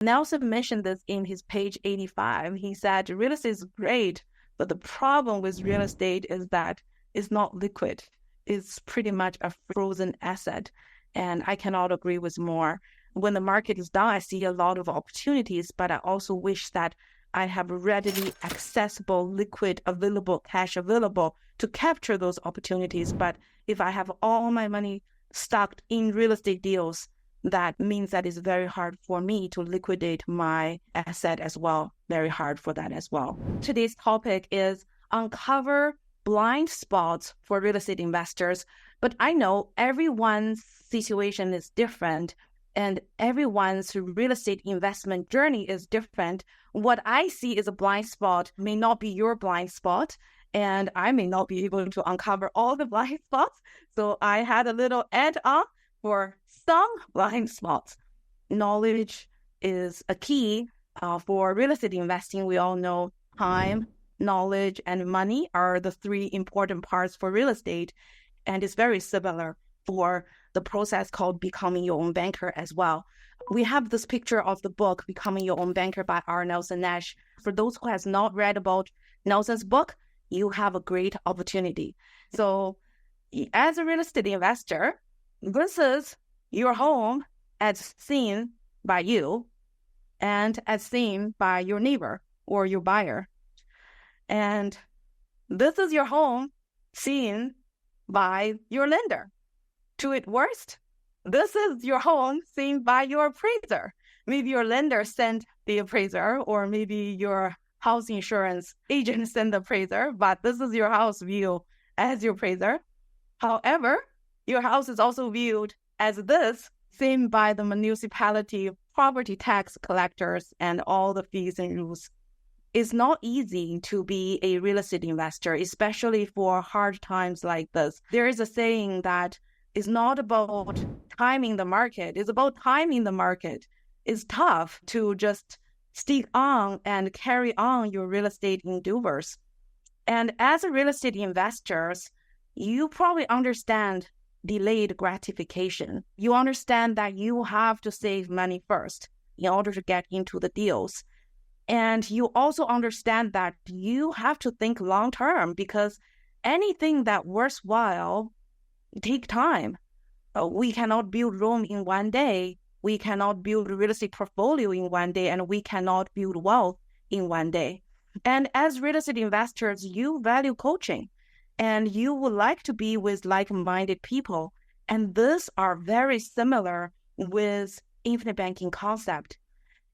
Nelson mentioned this in his page 85. He said, real estate is great, but the problem with real estate is that it's not liquid. It's pretty much a frozen asset. And I cannot agree with more. When the market is down, I see a lot of opportunities, but I also wish that I have readily accessible, liquid, available, cash available to capture those opportunities. But if I have all my money stuck in real estate deals, that means that it's very hard for me to liquidate my asset as well. Very hard for that as well. Today's topic is uncover blind spots for real estate investors. But I know everyone's situation is different and everyone's real estate investment journey is different. What I see is a blind spot may not be your blind spot, and I may not be able to uncover all the blind spots. So I had a little add-on for some blind spots. Knowledge is a key for real estate investing. We all know time, knowledge, and money are the three important parts for real estate. And it's very similar for the process called Becoming Your Own Banker as well. We have this picture of the book, Becoming Your Own Banker by R. Nelson Nash. For those who has not read about Nelson's book, you have a great opportunity. So as a real estate investor, this is your home as seen by you and as seen by your neighbor or your buyer. And this is your home seen by your lender. To its worst, this is your home seen by your appraiser. Maybe your lender sent the appraiser, or maybe your house insurance agent sent the appraiser, but this is your house view as your appraiser. However, your house is also viewed as this, seen by the municipality, property tax collectors, and all the fees and rules. It's not easy to be a real estate investor, especially for hard times like this. There is a saying that it's not about timing the market, it's about timing the market. It's tough to just stick on and carry on your real estate endeavors. And as a real estate investors, you probably understand delayed gratification. You understand that you have to save money first in order to get into the deals. And you also understand that you have to think long term, because anything that worthwhile take time. We cannot build Rome in one day. We cannot build a real estate portfolio in one day, and we cannot build wealth in one day. And as real estate investors, you value coaching, and you would like to be with like-minded people. And these are very similar with infinite banking concept.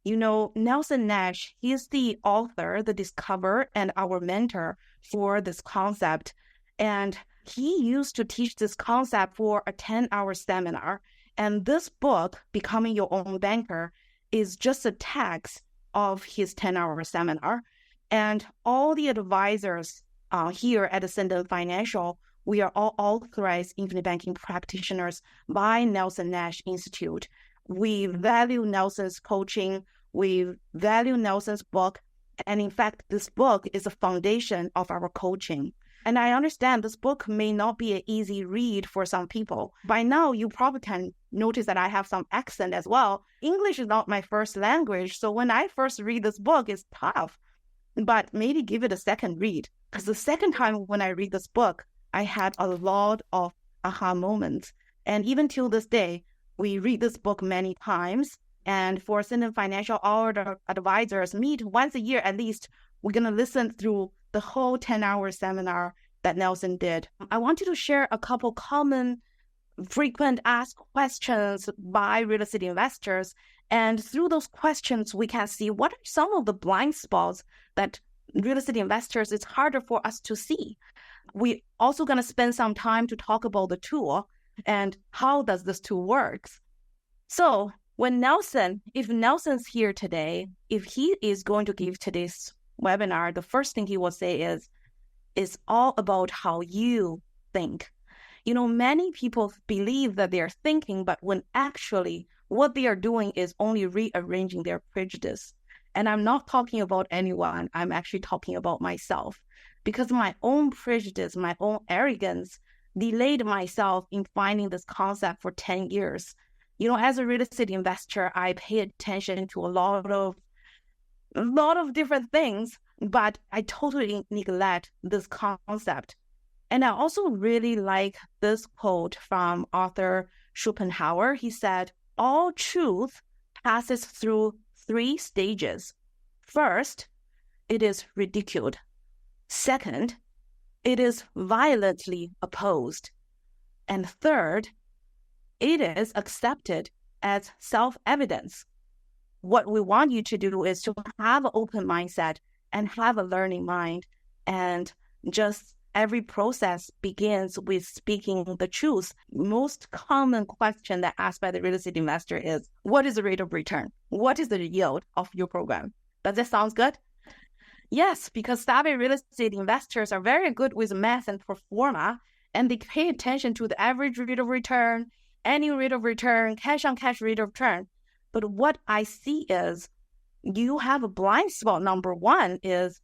You know, Nelson Nash, he is the author, the discoverer, and our mentor for this concept. And he used to teach this concept for a 10-hour seminar. And this book, Becoming Your Own Banker, is just a text of his 10-hour seminar. And all the advisors here at Ascendant Financial, we are all authorized infinite banking practitioners by Nelson Nash Institute. We value Nelson's coaching. We value Nelson's book. And in fact, this book is a foundation of our coaching. And I understand this book may not be an easy read for some people. By now, you probably can notice that I have some accent as well. English is not my first language. So when I first read this book, it's tough. But maybe give it a second read. Because the second time when I read this book, I had a lot of aha moments. And even till this day, we read this book many times. And for Ascendant Financial, our advisors meet once a year at least. We're going to listen through the whole 10-hour seminar that Nelson did. I want you to share a couple common, frequent asked questions by real estate investors. And through those questions, we can see what are some of the blind spots that real estate investors, it's harder for us to see. We're also going to spend some time to talk about the tool and how does this tool works. So if Nelson's here today, if he is going to give today's webinar, the first thing he will say is, it's all about how you think. You know, many people believe that they're thinking, but when actually what they are doing is only rearranging their prejudice. And I'm not talking about anyone. I'm actually talking about myself, because my own prejudice, my own arrogance delayed myself in finding this concept for 10 years. As a real estate investor, I pay attention to a lot of different things, but I totally neglect this concept. And I also really like this quote from Arthur Schopenhauer. He said, all truth passes through 3 stages. First, it is ridiculed. Second, it is violently opposed. And third, it is accepted as self-evidence. What we want you to do is to have an open mindset and have a learning mind. And just every process begins with speaking the truth. Most common question that asked by the real estate investor is, what is the rate of return? What is the yield of your program? Does that sound good? Yes, because savvy real estate investors are very good with math and pro forma, and they pay attention to the average rate of return, annual rate of return, cash-on-cash rate of return. But what I see is you have a blind spot. Number one is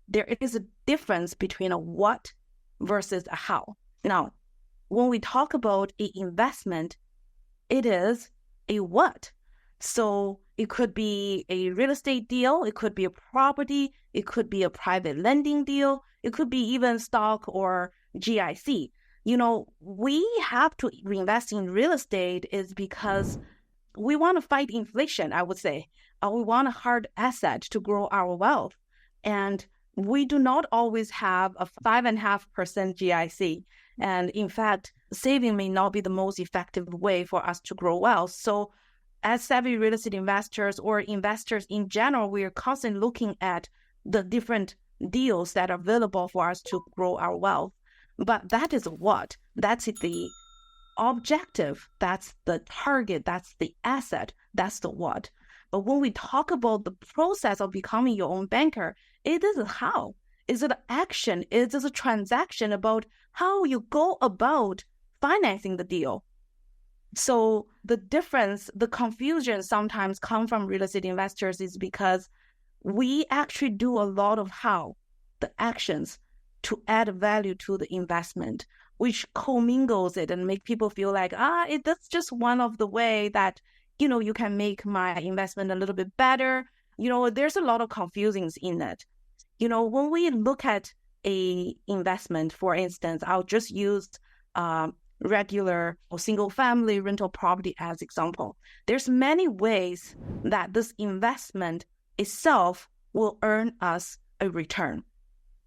there is a difference between a what versus a how. Now, when we talk about an investment, it is a what. So it could be a real estate deal, it could be a property, it could be a private lending deal, it could be even stock or GIC. We have to invest in real estate is because we want to fight inflation, I would say. We want a hard asset to grow our wealth. And we do not always have a 5.5% GIC. And in fact, saving may not be the most effective way for us to grow wealth. So as savvy real estate investors or investors in general, we are constantly looking at the different deals that are available for us to grow our wealth. But that is what? That's the objective. That's the target. That's the asset. That's the what. But when we talk about the process of becoming your own banker, it is how. Is it an action? Is it a transaction about how you go about financing the deal? So the difference, the confusion sometimes come from real estate investors is because we actually do a lot of how, the actions to add value to the investment, which commingles it and make people feel like, that's just one of the way that, you can make my investment a little bit better. There's a lot of confusions in it. When we look at a investment, for instance, I'll just use regular or single family rental property as example. There's many ways that this investment itself will earn us a return.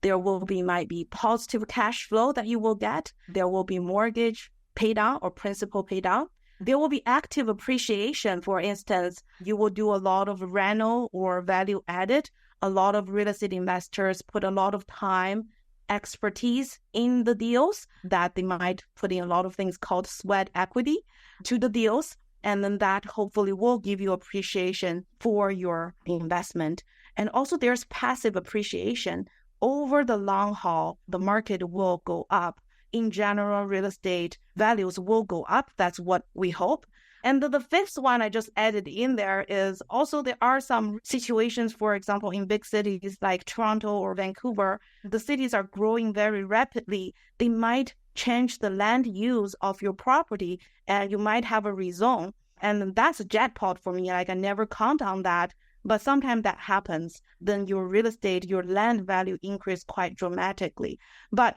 There might be positive cash flow that you will get. There will be mortgage paid out or principal paid out. There will be active appreciation. For instance, you will do a lot of rental or value added. A lot of real estate investors put a lot of time, expertise in the deals that they might put in a lot of things called sweat equity to the deals. And then that hopefully will give you appreciation for your investment. And also there's passive appreciation. Over the long haul, the market will go up. In general, real estate values will go up. That's what we hope. And the fifth one I just added in there is also there are some situations, for example, in big cities like Toronto or Vancouver, the cities are growing very rapidly. They might change the land use of your property and you might have a rezone. And that's a jackpot for me. I can never count on that. But sometimes that happens. Then your real estate, your land value increase quite dramatically. But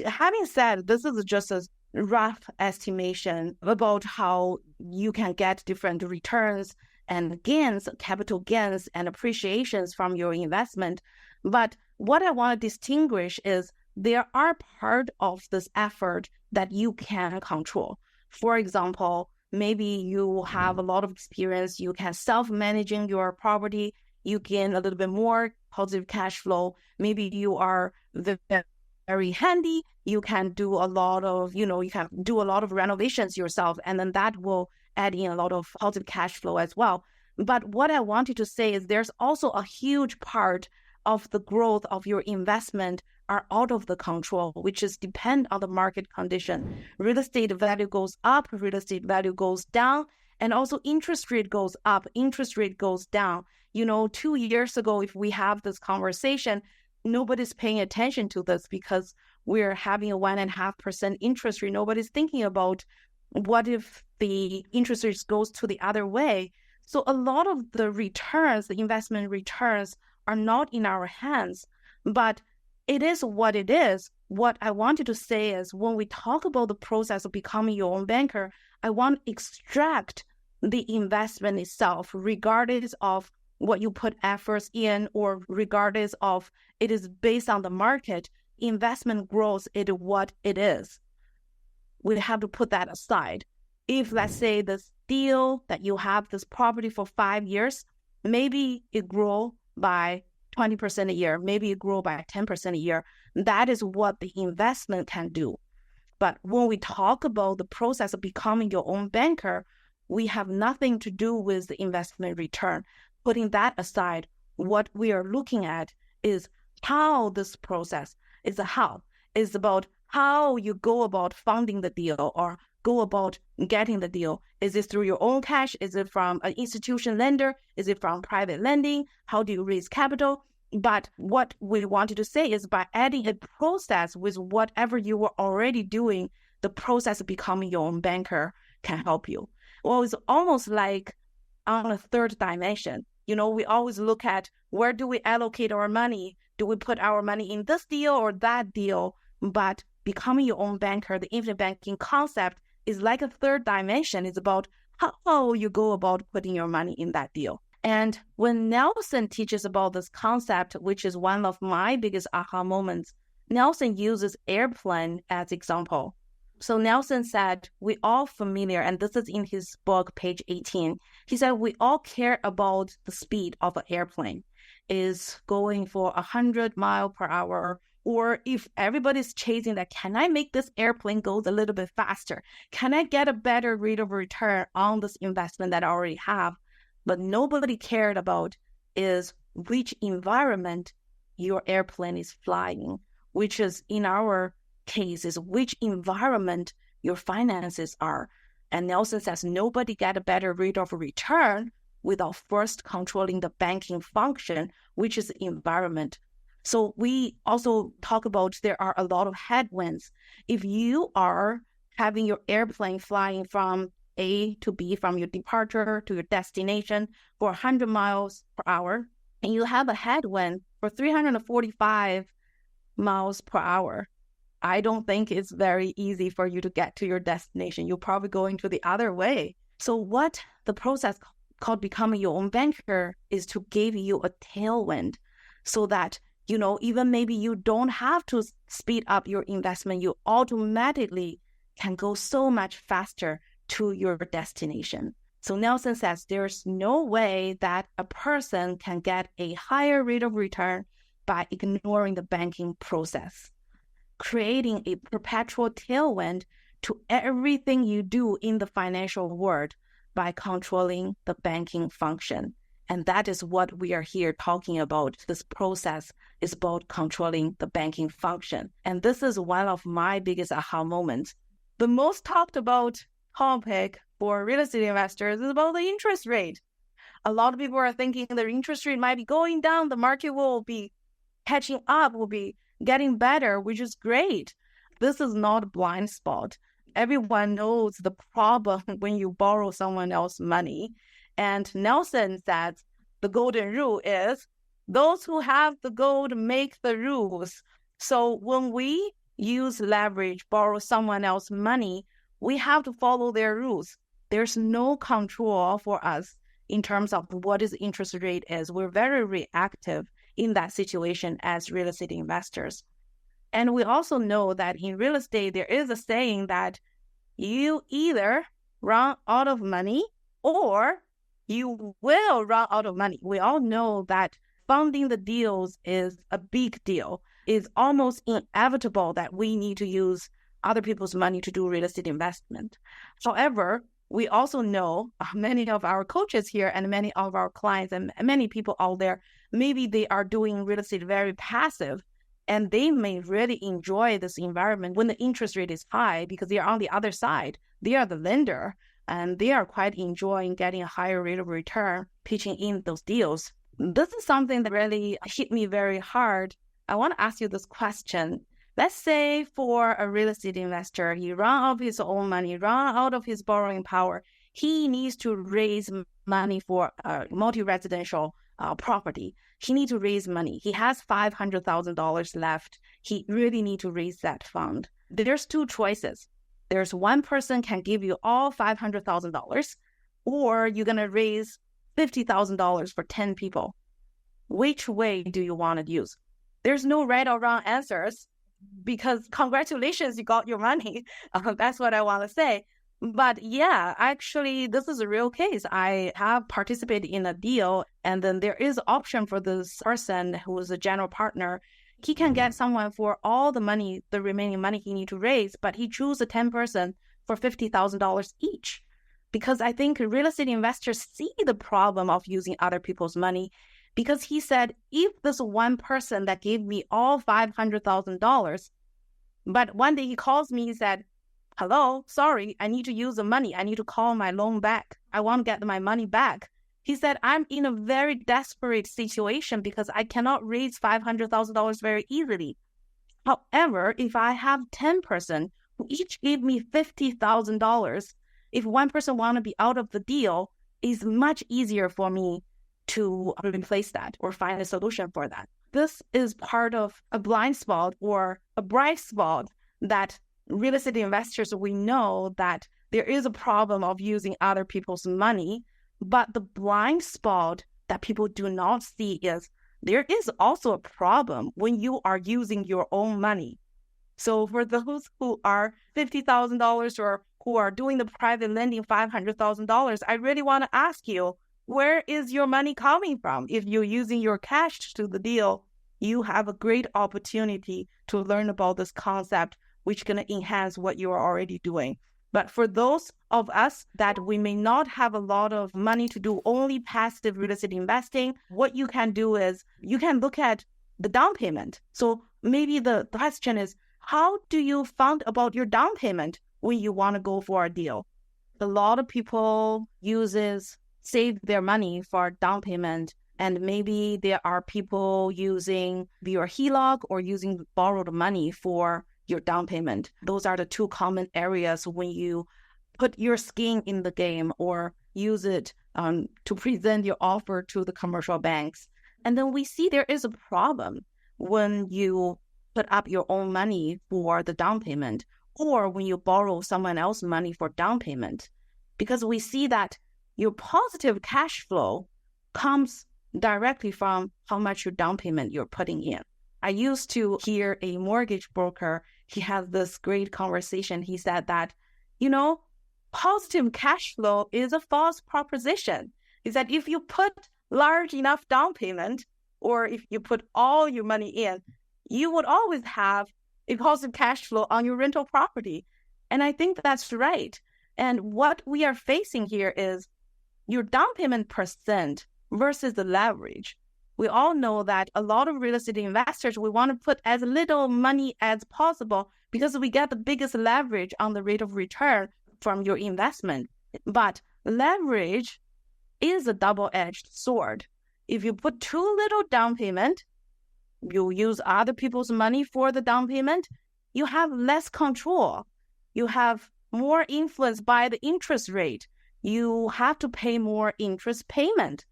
having said, this is just a rough estimation about how you can get different returns and gains, capital gains and appreciations from your investment. But what I want to distinguish is there are part of this effort that you can control. For example, maybe you have a lot of experience, you can self-managing your property, you gain a little bit more positive cash flow. Maybe you are very handy, you can do a lot of, you can do a lot of renovations yourself, and then that will add in a lot of positive cash flow as well. But what I wanted to say is there's also a huge part of the growth of your investment are out of the control, which is depend on the market condition. Real estate value goes up, real estate value goes down, and also interest rate goes up, interest rate goes down. 2 years ago, if we have this conversation, nobody's paying attention to this because we're having a 1.5% interest rate. Nobody's thinking about What if the interest rate goes to the other way? So a lot of the returns, the investment returns, are not in our hands, but it is what it is. What I wanted to say is when we talk about the process of becoming your own banker, I want to extract the investment itself, regardless of what you put efforts in or regardless of it is based on the market. Investment growth is what it is. We have to put that aside. If, let's say, this deal that you have this property for 5 years, maybe it grow by 20% a year, maybe it grow by 10% a year. That is what the investment can do. But when we talk about the process of becoming your own banker, we have nothing to do with the investment return. Putting that aside, what we are looking at is how this process is about how you go about funding the deal or go about getting the deal. Is it through your own cash? Is it from an institution lender? Is it from private lending? How do you raise capital? But what we wanted to say is by adding a process with whatever you were already doing, the process of becoming your own banker can help you. Well, it's almost like on a third dimension. You know, we always look at where do we allocate our money? Do we put our money in this deal or that deal? But becoming your own banker, the infinite banking concept is like a third dimension. It's about how you go about putting your money in that deal. And when Nelson teaches about this concept, which is one of my biggest aha moments, Nelson uses airplane as example. So Nelson said, we all familiar, and this is in his book, page 18. He said, we all care about the speed of an airplane. Is going for 100 miles per hour, or if everybody's chasing that, can I make this airplane go a little bit faster? Can I get a better rate of return on this investment that I already have? But nobody cared about is which environment your airplane is flying, which is in our case is which environment your finances are. And Nelson says nobody get a better rate of return without first controlling the banking function, which is the environment. So we also talk about there are a lot of headwinds. If you are having your airplane flying from A to B, from your departure to your destination for 100 miles per hour, and you have a headwind for 345 miles per hour, I don't think it's very easy for you to get to your destination. You're probably going to the other way. So what the process called becoming your own banker is to give you a tailwind so that, you know, even maybe you don't have to speed up your investment. You automatically can go so much faster to your destination. So Nelson says there's no way that a person can get a higher rate of return by ignoring the banking process, creating a perpetual tailwind to everything you do in the financial world by controlling the banking function. And that is what we are here talking about. This process is about controlling the banking function. And this is one of my biggest aha moments. The most talked about topic for real estate investors is about the interest rate. A lot of people are thinking the interest rate might be going down, the market will be catching up, will be getting better, which is great. This is not a blind spot. Everyone knows the problem when you borrow someone else's money. And Nelson says the golden rule is those who have the gold make the rules. So when we use leverage, borrow someone else's money, we have to follow their rules. There's no control for us in terms of what is the interest rate is. We're very reactive in that situation as real estate investors. And we also know that in real estate, there is a saying that you either run out of money or you will run out of money. We all know that funding the deals is a big deal. It's almost inevitable that we need to use other people's money to do real estate investment. However, we also know many of our coaches here and many of our clients and many people out there, maybe they are doing real estate very passive and they may really enjoy this environment when the interest rate is high because they are on the other side. They are the lender and they are quite enjoying getting a higher rate of return, pitching in those deals. This is something that really hit me very hard. I want to ask you this question. Let's say for a real estate investor, he run out of his own money, run out of his borrowing power. He needs to raise money for a multi-residential property. He needs to raise money. He has $500,000 left. He really needs to raise that fund. There's two choices. There's one person can give you all $500,000, or you're going to raise $50,000 for 10 people. Which way do you want to use? There's no right or wrong answers, because congratulations, you got your money. That's what I want to say. But yeah, actually, this is a real case. I have participated in a deal, and then there is option for this person who is a general partner. He can get someone for all the money, the remaining money he needs to raise, but he chooses a 10 person for $50,000 each. Because I think real estate investors see the problem of using other people's money, because he said, if this one person that gave me all $500,000, but one day he calls me, he said, hello, sorry, I need to use the money. I need to call my loan back. I want to get my money back. He said, I'm in a very desperate situation because I cannot raise $500,000 very easily. However, if I have 10 person who each gave me $50,000, if one person want to be out of the deal, it's much easier for me to replace that or find a solution for that. This is part of a blind spot or a bright spot that real estate investors, we know that there is a problem of using other people's money, but the blind spot that people do not see is there is also a problem when you are using your own money. So for those who are $50,000 or who are doing the private lending $500,000, I really want to ask you, where is your money coming from? If you're using your cash to do the deal, you have a great opportunity to learn about this concept, which can enhance what you are already doing. But for those of us that we may not have a lot of money to do only passive real estate investing, what you can do is you can look at the down payment. So maybe the question is, how do you fund about your down payment when you want to go for a deal? A lot of people save their money for down payment, and maybe there are people using your HELOC or using borrowed money for your down payment. Those are the two common areas when you put your skin in the game or use it to present your offer to the commercial banks. And then we see there is a problem when you put up your own money for the down payment or when you borrow someone else's money for down payment, because we see that your positive cash flow comes directly from how much your down payment you're putting in. I used to hear a mortgage broker, he had this great conversation. He said that, positive cash flow is a false proposition. He said, if you put large enough down payment, or if you put all your money in, you would always have a positive cash flow on your rental property. And I think that's right. And what we are facing here is your down payment percent versus the leverage. We all know that a lot of real estate investors, we want to put as little money as possible because we get the biggest leverage on the rate of return from your investment. But leverage is a double-edged sword. If you put too little down payment, you use other people's money for the down payment, you have less control. You have more influence by the interest rate. You have to pay more interest payment.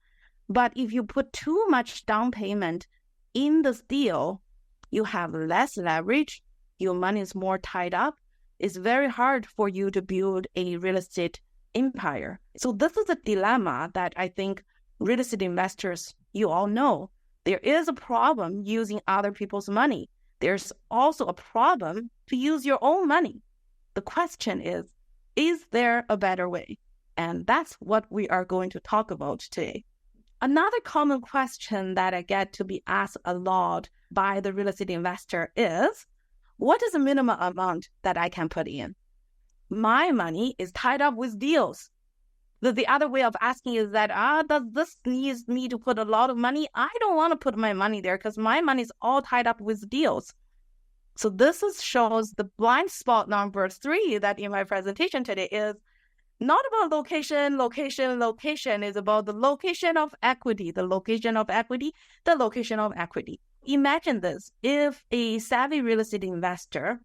But if you put too much down payment in this deal, you have less leverage, your money is more tied up. It's very hard for you to build a real estate empire. So this is a dilemma that I think real estate investors, you all know. There is a problem using other people's money. There's also a problem to use your own money. The question is there a better way? And that's what we are going to talk about today. Another common question that I get to be asked a lot by the real estate investor is, what is the minimum amount that I can put in? My money is tied up with deals. The other way of asking is that, does this need me to put a lot of money? I don't want to put my money there because my money is all tied up with deals. So this shows the blind spot number 3 that in my presentation today is not about location. Location is about the location of equity, the location of equity, the location of equity. Imagine this. If a savvy real estate investor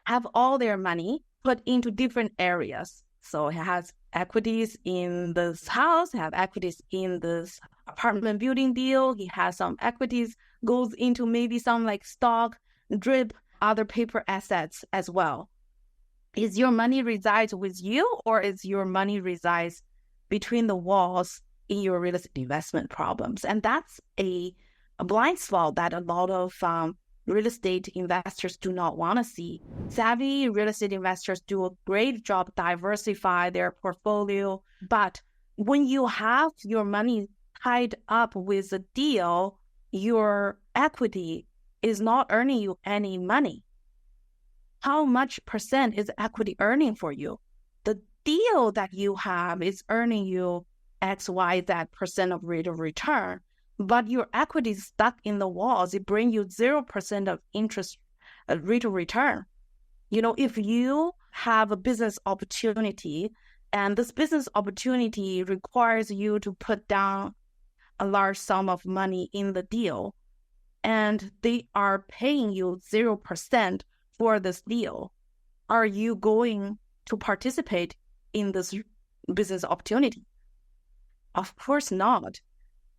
have all their money put into different areas, so he has equities in this house, have equities in this apartment building deal, he has some equities goes into maybe some like stock, drip, other paper assets as well. Is your money resides with you, or is your money resides between the walls in your real estate investment problems? And that's a blind spot that a lot of real estate investors do not want to see. Savvy real estate investors do a great job diversify their portfolio, but when you have your money tied up with a deal, your equity is not earning you any money. How much percent is equity earning for you? The deal that you have is earning you X, Y, Z percent of rate of return, but your equity is stuck in the walls. It brings you 0% of interest rate of return. You know, if you have a business opportunity and this business opportunity requires you to put down a large sum of money in the deal, and they are paying you 0% for this deal, are you going to participate in this business opportunity? Of course not,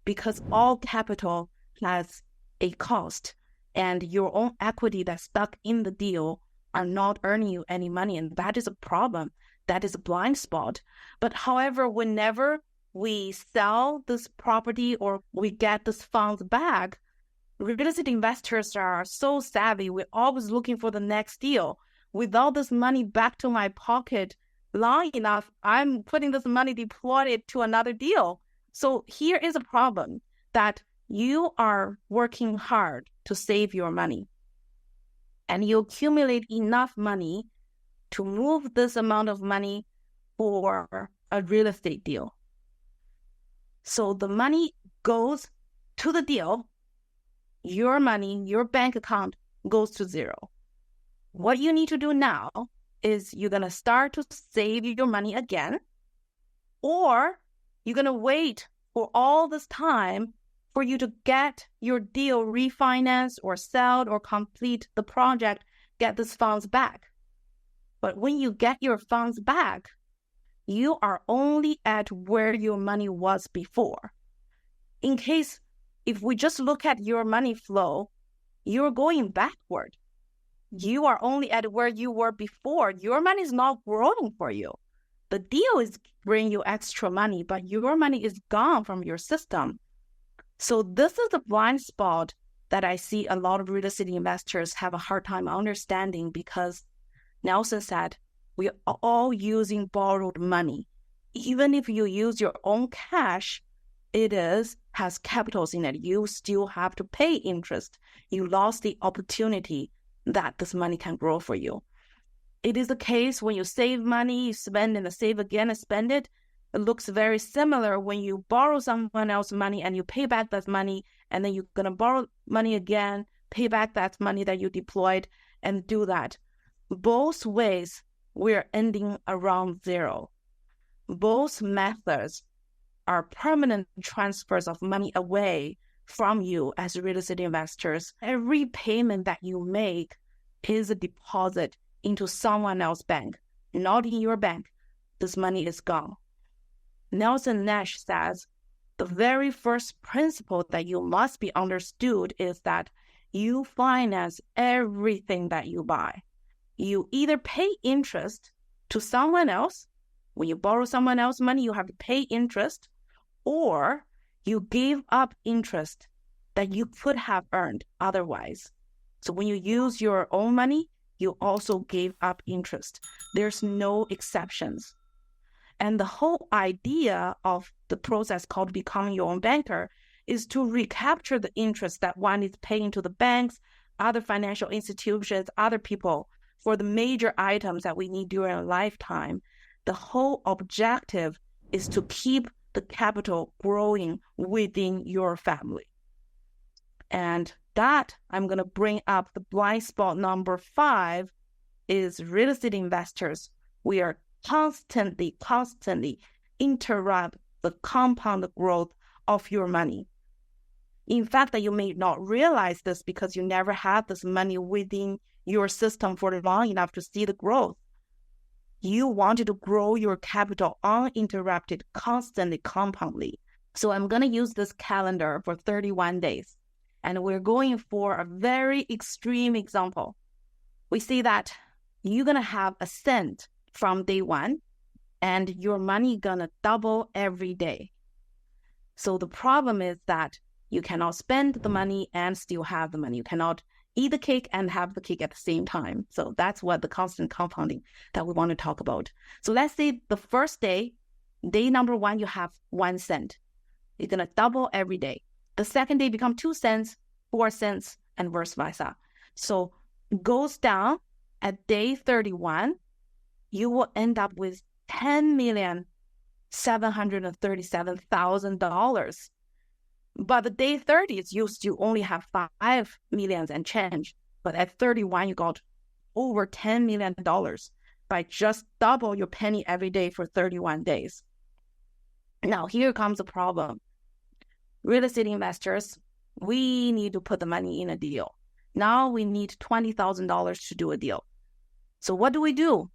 because all capital has a cost, and your own equity that's stuck in the deal are not earning you any money, and that is a problem. That is a blind spot. But however, whenever we sell this property or we get this funds back, real estate investors are so savvy. We're always looking for the next deal. Without this money back to my pocket long enough, I'm putting this money, deployed it to another deal. So here is a problem, that you are working hard to save your money, and you accumulate enough money to move this amount of money for a real estate deal. So the money goes to the deal. Your money, your bank account goes to zero. What you need to do now is you're going to start to save your money again, or you're going to wait for all this time for you to get your deal refinanced or sold or complete the project, get these funds back. But when you get your funds back, you are only at where your money was before. In case, if we just look at your money flow, you're going backward. You are only at where you were before. Your money is not growing for you. The deal is bringing you extra money, but your money is gone from your system. So this is the blind spot that I see a lot of real estate investors have a hard time understanding, because Nelson said, we are all using borrowed money. Even if you use your own cash, it has capitals in it. You still have to pay interest. You lost the opportunity that this money can grow for you. It is the case when you save money, you spend and save again and spend it. It looks very similar when you borrow someone else's money and you pay back that money, and then you're going to borrow money again, pay back that money that you deployed, and do that. Both ways, we're ending around zero. Both methods are permanent transfers of money away from you as real estate investors. Every payment that you make is a deposit into someone else's bank, not in your bank. This money is gone. Nelson Nash says, the very first principle that you must be understood is that you finance everything that you buy. You either pay interest to someone else. When you borrow someone else's money, you have to pay interest, or you give up interest that you could have earned otherwise. So when you use your own money, you also gave up interest. There's no exceptions. And the whole idea of the process called becoming your own banker is to recapture the interest that one is paying to the banks, other financial institutions, other people for the major items that we need during a lifetime. The whole objective is to keep the capital growing within your family. And that, I'm going to bring up the blind spot number 5, is real estate investors. We are constantly interrupt the compound growth of your money. In fact, that you may not realize this because you never had this money within your system for long enough to see the growth. You wanted to grow your capital uninterrupted, constantly, compoundly. So I'm going to use this calendar for 31 days. And we're going for a very extreme example. We see that you're going to have a cent from day one, and your money going to double every day. So the problem is that you cannot spend the money and still have the money. You cannot eat the cake and have the cake at the same time. So that's what the constant compounding that we want to talk about. So let's say the first day, day number one, you have 1 cent. You're going to double every day. The second day become 2 cents, 4 cents, and vice versa. So it goes down at day 31, you will end up with $10,737,000. But the day 30 is used to only have 5 million and change. But at 31, you got over $10 million by just double your penny every day for 31 days. Now, here comes the problem. Real estate investors, we need to put the money in a deal. Now we need $20,000 to do a deal. So what do?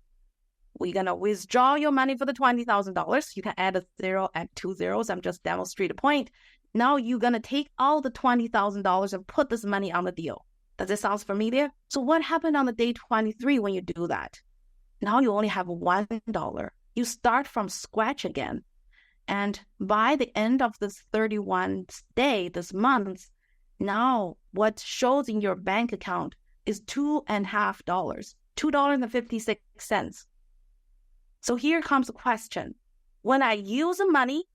We're going to withdraw your money for the $20,000. You can add a zero, add 2 zeros. I'm just demonstrating a point. Now you're going to take all the $20,000 and put this money on the deal. Does it sound familiar? So what happened on the day 23 when you do that? Now you only have $1. You start from scratch again. And by the end of this 31st day, this month, now what shows in your bank account is $2.50, $2.56. So here comes the question. When I use the money,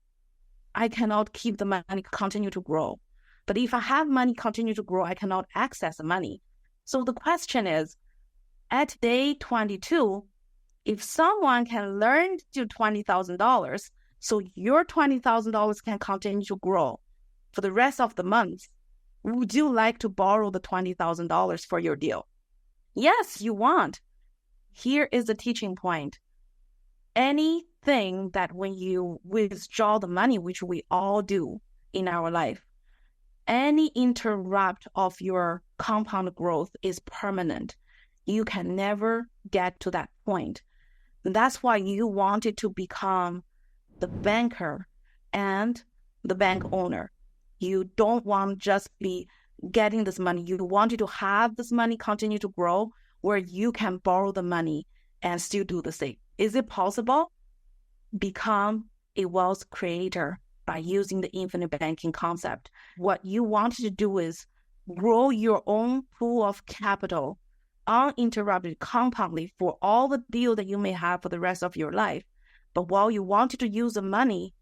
I cannot keep the money continue to grow. But if I have money continue to grow, I cannot access the money. So the question is, at day 22, if someone can learn to do $20,000, so your $20,000 can continue to grow for the rest of the month, would you like to borrow the $20,000 for your deal? Yes, you want. Here is the teaching point. Anything that when you withdraw the money, which we all do in our life, any interrupt of your compound growth is permanent. You can never get to that point. That's why you wanted to become the banker and the bank owner. You don't want just be getting this money. You wanted to have this money continue to grow where you can borrow the money and still do the same. Is it possible? Become a wealth creator by using the infinite banking concept. What you wanted to do is grow your own pool of capital uninterrupted compoundly for all the deals that you may have for the rest of your life. But while you wanted to use the money,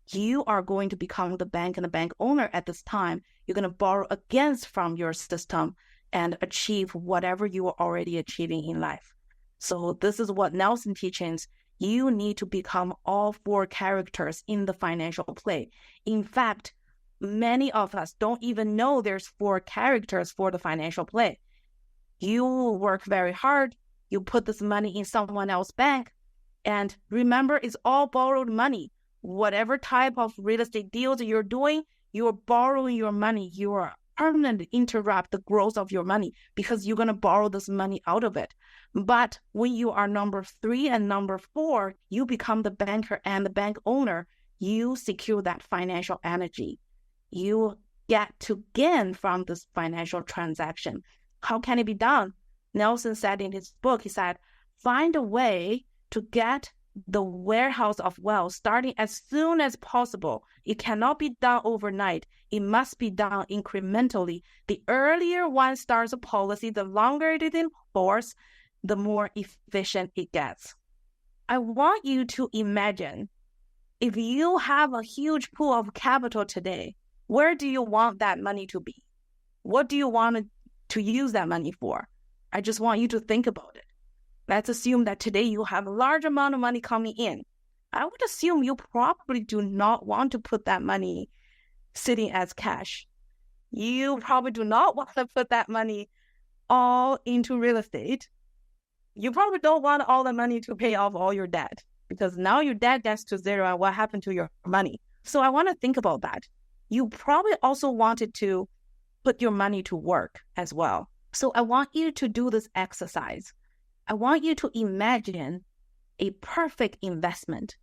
you are going to become the bank and the bank owner at this time. You're going to borrow against from your system and achieve whatever you are already achieving in life. So this is what Nelson teaches. You need to become all 4 characters in the financial play. In fact, many of us don't even know there's 4 characters for the financial play. You work very hard. You put this money in someone else's bank. And remember, it's all borrowed money. Whatever type of real estate deals you're doing, you're borrowing your money. You are permanently interrupt the growth of your money because you're going to borrow this money out of it. But when you are number 3 and number 4, you become the banker and the bank owner. You secure that financial energy. You get to gain from this financial transaction. How can it be done? Nelson said in his book, he said, find a way to get the warehouse of wealth starting as soon as possible. It cannot be done overnight. It must be done incrementally. The earlier one starts a policy, the longer it is in force, the more efficient it gets. I want you to imagine if you have a huge pool of capital today, where do you want that money to be? What do you want to use that money for? I just want you to think about it. Let's assume that today you have a large amount of money coming in. I would assume you probably do not want to put that money sitting as cash. You probably do not want to put that money all into real estate. You probably don't want all the money to pay off all your debt because now your debt gets to zero and what happened to your money? So I want to think about that. you probably also wanted to put your money to work as well. So I want you to do this exercise. I want you to imagine a perfect investment,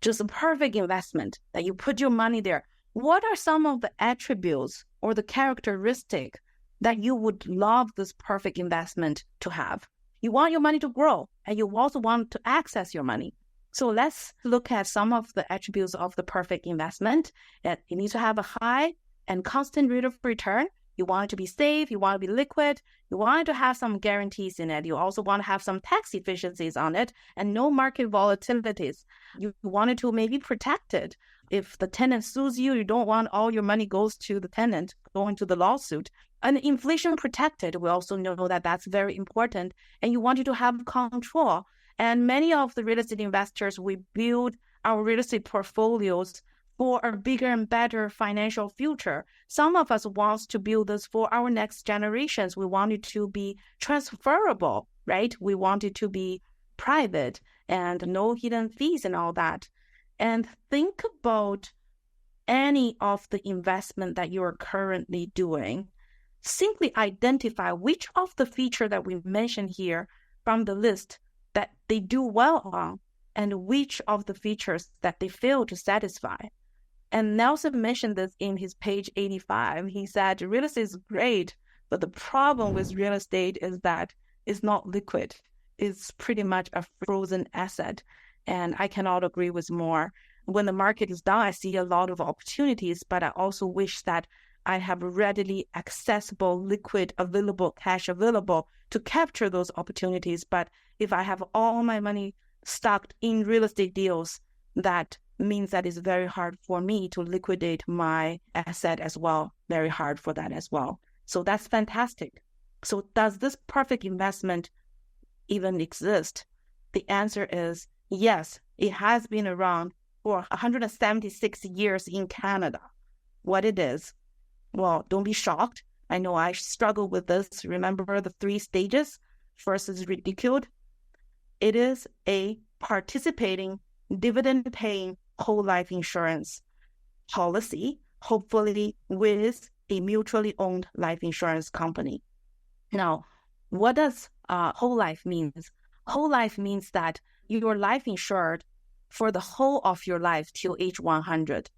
just a perfect investment that you put your money there. What are some of the attributes or the characteristics that you would love this perfect investment to have? You want your money to grow, and you also want to access your money. So let's look at some of the attributes of the perfect investment. That you need to have a high and constant rate of return. You want it to be safe. You want it to be liquid. You want it to have some guarantees in it. You also want to have some tax efficiencies on it and no market volatilities. You want it to maybe protect it. If the tenant sues you, you don't want all your money goes to the tenant, going to the lawsuit. And inflation protected, we also know that that's very important. And you want it to have control. And many of the real estate investors, we build our real estate portfolios for a bigger and better financial future. Some of us want to build this for our next generations. We want it to be transferable, right? We want it to be private and no hidden fees and all that. And think about any of the investment that you are currently doing. Simply identify which of the features that we mentioned here from the list that they do well on and which of the features that they fail to satisfy. And Nelson mentioned this in his page 85. He said, real estate is great, but the problem with real estate is that it's not liquid. It's pretty much a frozen asset. And I cannot agree with more. When the market is down, I see a lot of opportunities, but I also wish that I have readily accessible, liquid, available, cash available to capture those opportunities. But if I have all my money stuck in real estate deals, that means that it's very hard for me to liquidate my asset as well. Very hard for that as well. So that's fantastic. So does this perfect investment even exist? The answer is yes. It has been around for 176 years in Canada. What it is? Well, don't be shocked. I know I struggle with this. Remember the 3 stages? First is ridiculed. It is a participating, dividend-paying whole life insurance policy, hopefully with a mutually owned life insurance company. Now, what does whole life means? Whole life means that you're life insured for the whole of your life till age 100.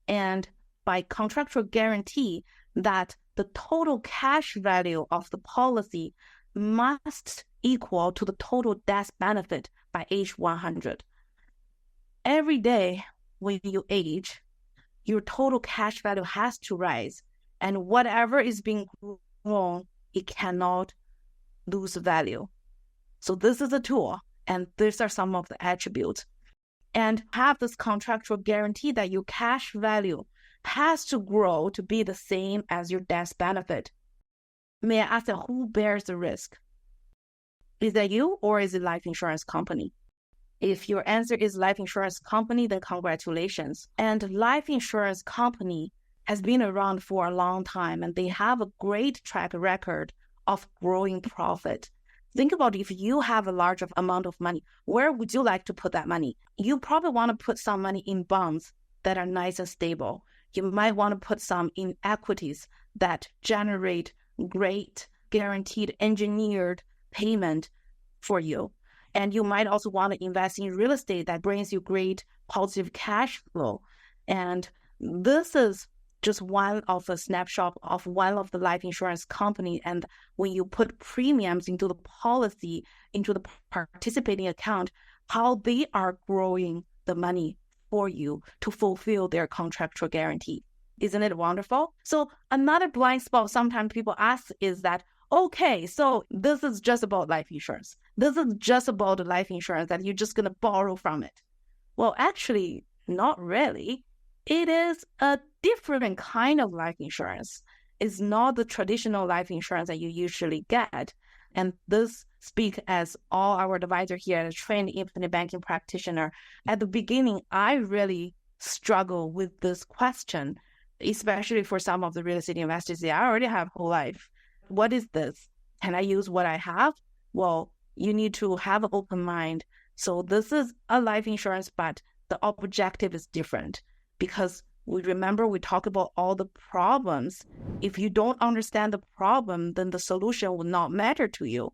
And by contractual guarantee that the total cash value of the policy must equal to the total death benefit by age 100. Every day when you age, your total cash value has to rise, and whatever is being grown, it cannot lose value. So this is a tool, and these are some of the attributes. And have this contractual guarantee that your cash value has to grow to be the same as your death benefit. May I ask who bears the risk? Is that you or is it life insurance company? If your answer is life insurance company, then congratulations. And life insurance company has been around for a long time, and they have a great track record of growing profit. Think about if you have a large amount of money, where would you like to put that money? You probably want to put some money in bonds that are nice and stable. You might want to put some in equities that generate great, guaranteed, engineered payment for you. And you might also want to invest in real estate that brings you great positive cash flow. And this is just one of a snapshot of one of the life insurance company. And when you put premiums into the policy, into the participating account, how they are growing the money for you to fulfill their contractual guarantee. Isn't it wonderful? So another blind spot sometimes people ask is that, okay, so this is just about life insurance. This is just about the life insurance that you're just going to borrow from it. Well, actually, not really. It is a different kind of life insurance. It's not the traditional life insurance that you usually get. And this speaks as all our advisor here, as a trained infinite banking practitioner. At the beginning, I really struggle with this question, especially for some of the real estate investors. I already have whole life. What is this? Can I use what I have? Well, you need to have an open mind. So this is a life insurance, but the objective is different because We remember we talked about all the problems. If you don't understand the problem, then the solution will not matter to you.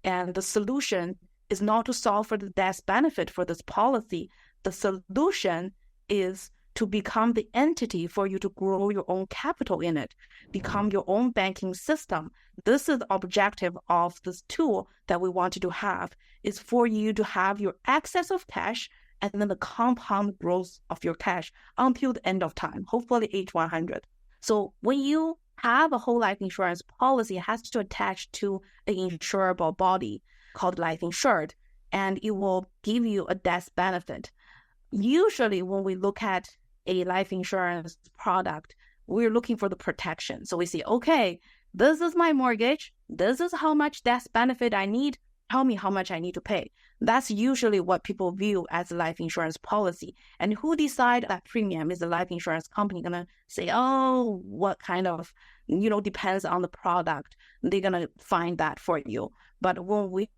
And the solution is not to solve for the death benefit for this policy. The solution is to become the entity for you to grow your own capital in it, become your own banking system. This is the objective of this tool that we wanted to have, is for you to have your excess of cash and then the compound growth of your cash until the end of time, hopefully age 100. So when you have a whole life insurance policy, it has to attach to an insurable body called life insured, and it will give you a death benefit. Usually when we look at a life insurance product, we're looking for the protection. So we say, okay, this is my mortgage. This is how much death benefit I need. Tell me how much I need to pay. That's usually what people view as a life insurance policy. And who decide that premium? Is the life insurance company going to say, oh, what kind of, depends on the product. They're going to find that for you. But when we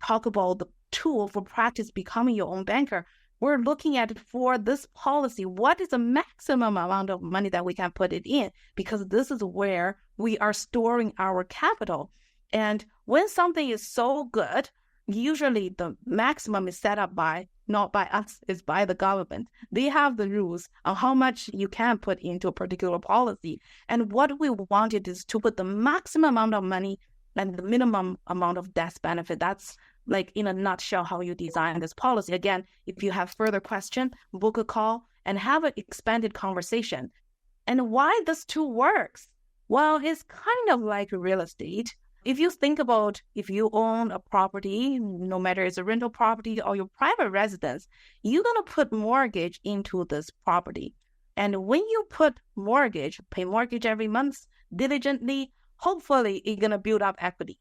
talk about the tool for practice becoming your own banker, we're looking at for this policy, what is the maximum amount of money that we can put it in? Because this is where we are storing our capital. And when something is so good, usually the maximum is set up by, not by us, it's by the government. They have the rules on how much you can put into a particular policy. And what we wanted is to put the maximum amount of money and the minimum amount of death benefit. That's like in a nutshell how you design this policy. Again, if you have further questions, book a call and have an expanded conversation. And why this tool works? Well, it's kind of like real estate. If you think about if you own a property, no matter it's a rental property or your private residence, you're going to put mortgage into this property. And when you put mortgage, pay mortgage every month diligently, hopefully you're going to build up equity.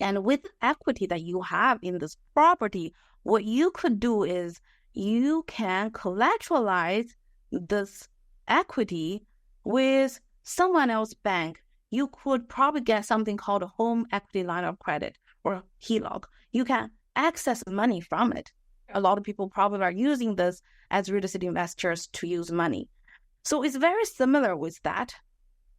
And with equity that you have in this property, what you could do is you can collateralize this equity with someone else's bank. You could probably get something called a home equity line of credit or HELOC. You can access money from it. A lot of people probably are using this as real estate investors to use money. So it's very similar with that.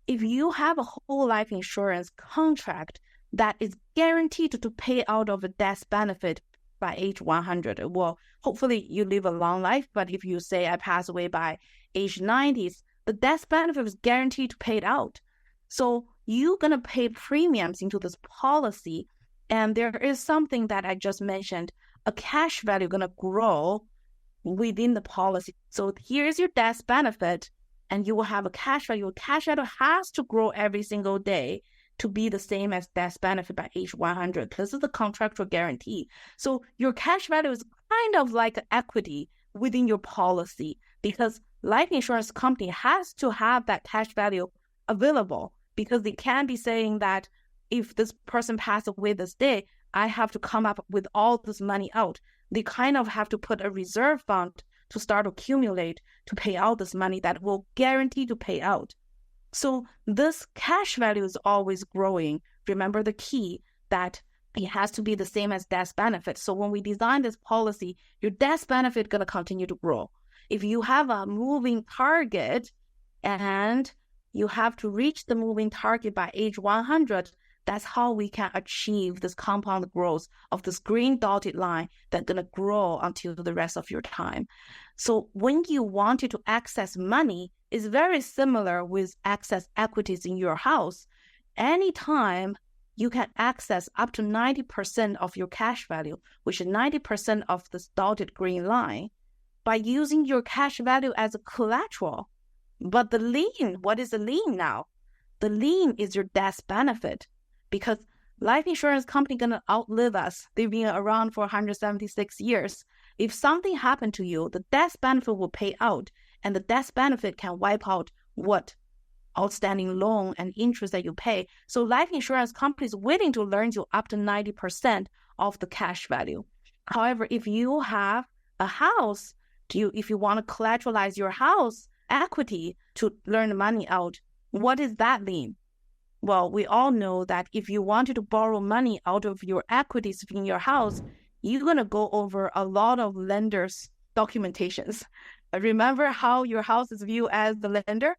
If you have a whole life insurance contract that is guaranteed to pay out of a death benefit by age 100, well, hopefully you live a long life, but if you say I pass away by age 90, the death benefit is guaranteed to pay it out. So you're going to pay premiums into this policy. And there is something that I just mentioned, a cash value going to grow within the policy. So here's your death benefit, and you will have a cash value. Cash value has to grow every single day to be the same as death benefit by age 100. This is the contractual guarantee. So your cash value is kind of like equity within your policy, because life insurance company has to have that cash value available, because they can't be saying that if this person passed away this day, I have to come up with all this money out. They kind of have to put a reserve fund to start accumulate to pay out this money that will guarantee to pay out. So this cash value is always growing. Remember the key that it has to be the same as death benefit. So when we design this policy, your death benefit is going to continue to grow. If you have a moving target and you have to reach the moving target by age 100, that's how we can achieve this compound growth of this green dotted line that's going to grow until the rest of your time. So when you wanted to access money, it's very similar with access equities in your house. Anytime you can access up to 90% of your cash value, which is 90% of this dotted green line, by using your cash value as a collateral. But the lien, what is the lien now? The lien is your death benefit, because life insurance company going to outlive us. They've been around for 176 years. If something happened to you, the death benefit will pay out, and the death benefit can wipe out what outstanding loan and interest that you pay. So life insurance companies willing to lend you up to 90% of the cash value. However, if you have a house, if you want to collateralize your house equity to lend money out, what is that lien? Well, we all know that if you wanted to borrow money out of your equities in your house, you're going to go over a lot of lenders' documentations. Remember how your house is viewed as the lender?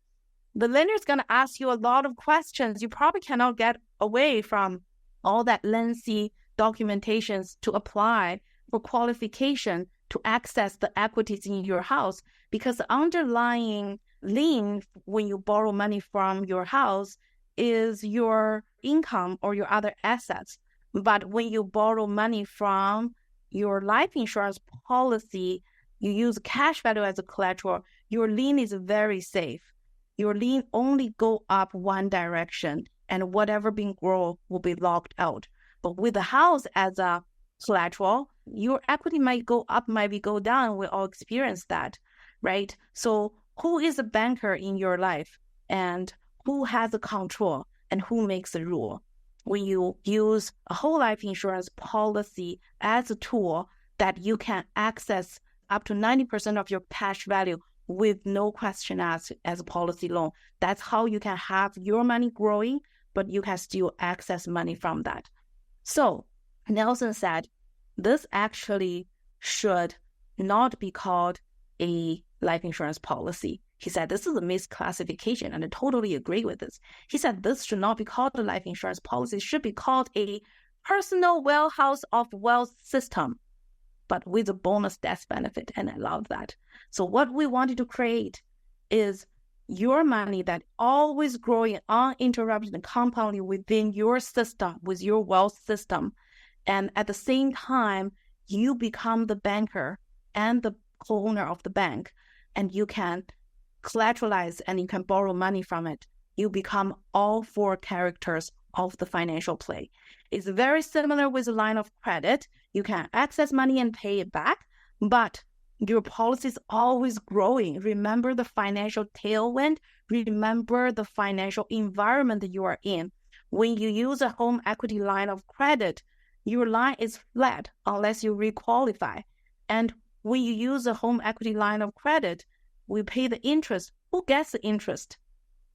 The lender is going to ask you a lot of questions. You probably cannot get away from all that lengthy documentations to apply for qualification to access the equities in your house, because the underlying lien when you borrow money from your house is your income or your other assets. But when you borrow money from your life insurance policy, you use cash value as a collateral, your lien is very safe. Your lien only go up one direction, and whatever being grown will be locked out. But with the house as a collateral, your equity might go up, might go down. We all experience that, right? So who is a banker in your life, and who has the control, and who makes the rule? When you use a whole life insurance policy as a tool that you can access up to 90% of your cash value with no question asked as a policy loan, that's how you can have your money growing, but you can still access money from that. So Nelson said, this actually should not be called a life insurance policy. He said, this is a misclassification, and I totally agree with this. He said, this should not be called a life insurance policy. It should be called a personal warehouse of wealth system, but with a bonus death benefit. And I love that. So what we wanted to create is your money that always growing uninterrupted and compounding within your system, with your wealth system. And at the same time, you become the banker and the co-owner of the bank, and you can collateralize and you can borrow money from it. You become all four characters of the financial play. It's very similar with a line of credit. You can access money and pay it back, but your policy is always growing. Remember the financial tailwind. Remember the financial environment that you are in. When you use a home equity line of credit, your line is flat unless you requalify. And when you use a home equity line of credit, we pay the interest. Who gets the interest?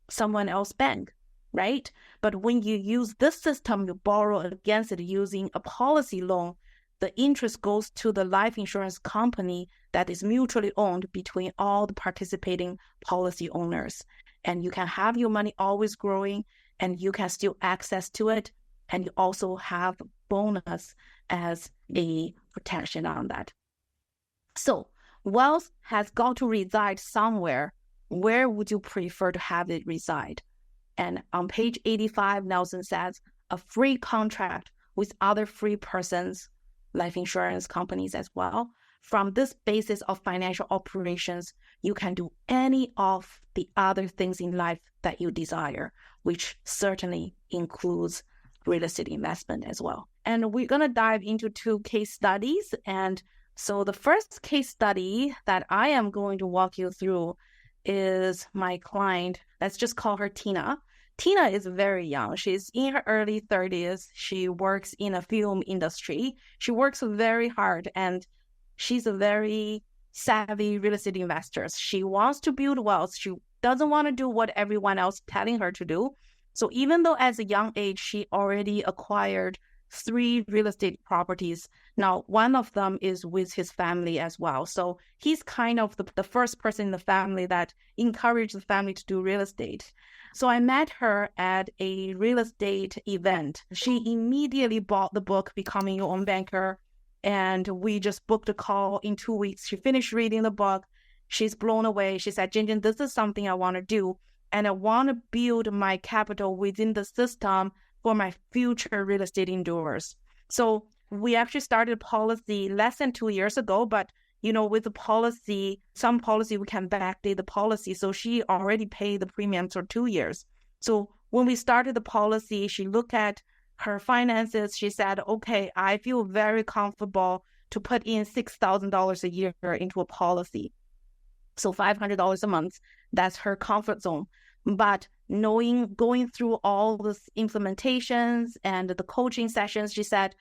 Someone else bank, right? But when you use this system, you borrow against it using a policy loan, the interest goes to the life insurance company that is mutually owned between all the participating policy owners. And you can have your money always growing, and you can still access to it. And you also have bonus as a protection on that. So wealth has got to reside somewhere. Where would you prefer to have it reside? And on page 85, Nelson says, a free contract with other free persons, life insurance companies as well. From this basis of financial operations, you can do any of the other things in life that you desire, which certainly includes real estate investment as well. And we're going to dive into 2 case studies. And so the first case study that I am going to walk you through is my client. Let's just call her Tina. Tina is very young. She's in her early 30s. She works in a film industry. She works very hard, and she's a very savvy real estate investor. She wants to build wealth. She doesn't want to do what everyone else telling her to do. So even though as a young age, she already acquired 3 real estate properties. Now, one of them is with his family as well. So he's kind of the first person in the family that encouraged the family to do real estate. So I met her at a real estate event. She immediately bought the book, Becoming Your Own Banker, and we just booked a call in 2 weeks. She finished reading the book. She's blown away. She said, Jinjin, this is something I want to do, and I want to build my capital within the system for my future real estate endeavors. So we actually started policy less than 2 years ago, but with the policy, some policy we can backdate the policy. So she already paid the premiums for 2 years. So when we started the policy, she looked at her finances. She said, okay, I feel very comfortable to put in $6,000 a year into a policy. So $500 a month, that's her comfort zone. But going through all these implementations and the coaching sessions, she said,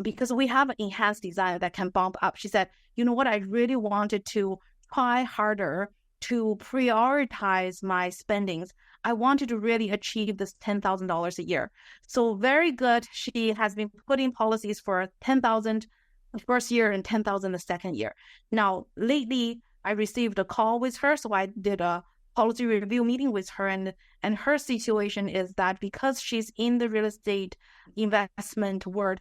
because we have an enhanced design that can bump up, she said, you know what, I really wanted to try harder to prioritize my spendings. I wanted to really achieve this $10,000 a year. So very good. She has been putting policies for $10,000 the first year and $10,000 the second year. Now, lately, I received a call with her. So I did a policy review meeting with her, and her situation is that because she's in the real estate investment world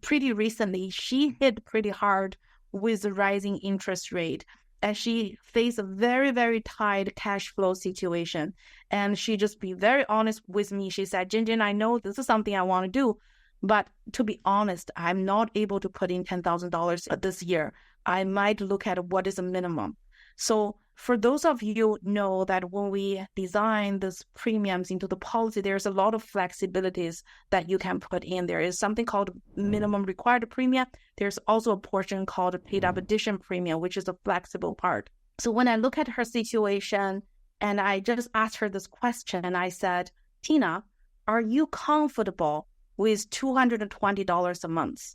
pretty recently, she hit pretty hard with the rising interest rate, and she faced a very, very tight cash flow situation. And she just be very honest with me. She said, Jinjin, I know this is something I want to do, but to be honest, I'm not able to put in $10,000 this year. I might look at what is a minimum. So for those of you know that when we design these premiums into the policy, there's a lot of flexibilities that you can put in. There is something called minimum required premium. There's also a portion called paid up addition premium, which is a flexible part. So when I look at her situation and I just asked her this question, I said, Tina, are you comfortable with $220 a month?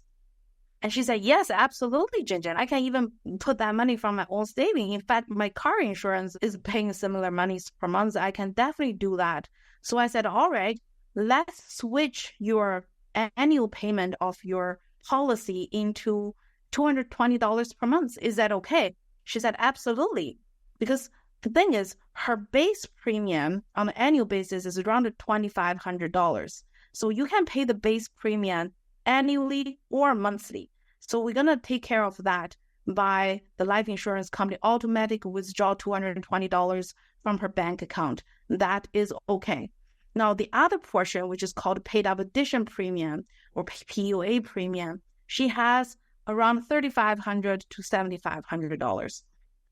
And she said, yes, absolutely, Jinjin. I can even put that money from my own saving. In fact, my car insurance is paying similar monies per month. I can definitely do that. So I said, all right, let's switch your annual payment of your policy into $220 per month. Is that okay? She said, absolutely. Because the thing is, her base premium on an annual basis is around $2,500. So you can pay the base premium annually or monthly. So we're going to take care of that by the life insurance company automatically withdraw $220 from her bank account. That is okay. Now, the other portion, which is called paid up addition premium or PUA premium, she has around $3,500 to $7,500.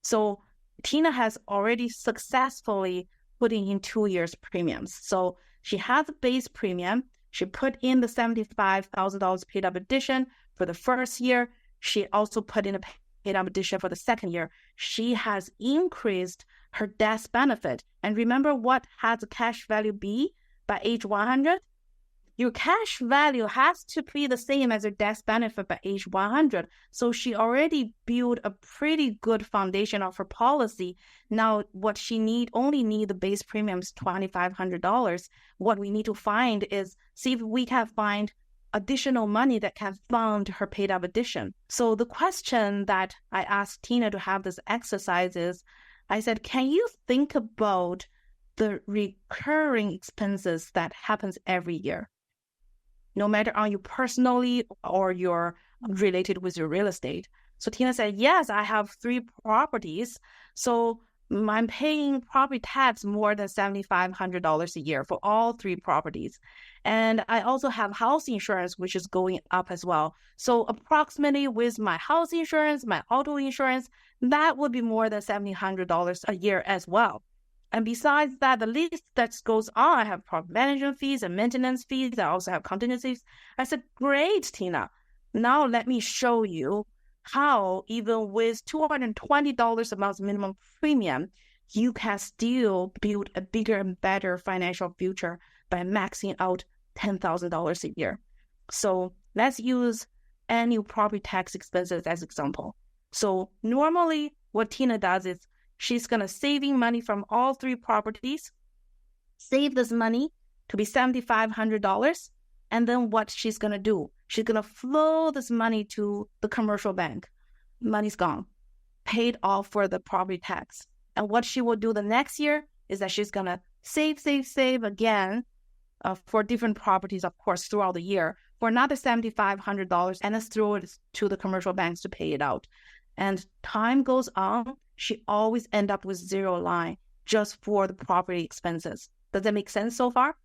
So Tina has already successfully put in 2 years premiums. So she has a base premium. She put in the $75,000 paid up addition for the first year. She also put in a paid up addition for the second year. She has increased her death benefit. And remember what has a cash value be by age 100? Your cash value has to be the same as your death benefit by age 100. So she already built a pretty good foundation of her policy. Now, what she only need the base premium is $2,500. What we need to find is see if we can find additional money that can fund her paid up addition. So the question that I asked Tina to have this exercise is, I said, can you think about the recurring expenses that happens every year? No matter on you personally or you're related with your real estate. So Tina said, yes, I have 3 properties. So I'm paying property tax more than $7,500 a year for all 3 properties. And I also have house insurance, which is going up as well. So approximately with my house insurance, my auto insurance, that would be more than $1,700 a year as well. And besides that, the list that goes on, I have property management fees and maintenance fees. I also have contingencies. I said, great, Tina. Now let me show you how even with $220 a month minimum premium, you can still build a bigger and better financial future by maxing out $10,000 a year. So let's use annual property tax expenses as example. So normally what Tina does is she's going to saving money from all 3 properties, save this money to be $7,500. And then what she's going to do, she's going to flow this money to the commercial bank. Money's gone, paid off for the property tax. And what she will do the next year is that she's going to save again for different properties, of course, throughout the year for another $7,500 and then throw it to the commercial banks to pay it out. And time goes on, she always end up with zero line just for the property expenses. Does that make sense so far?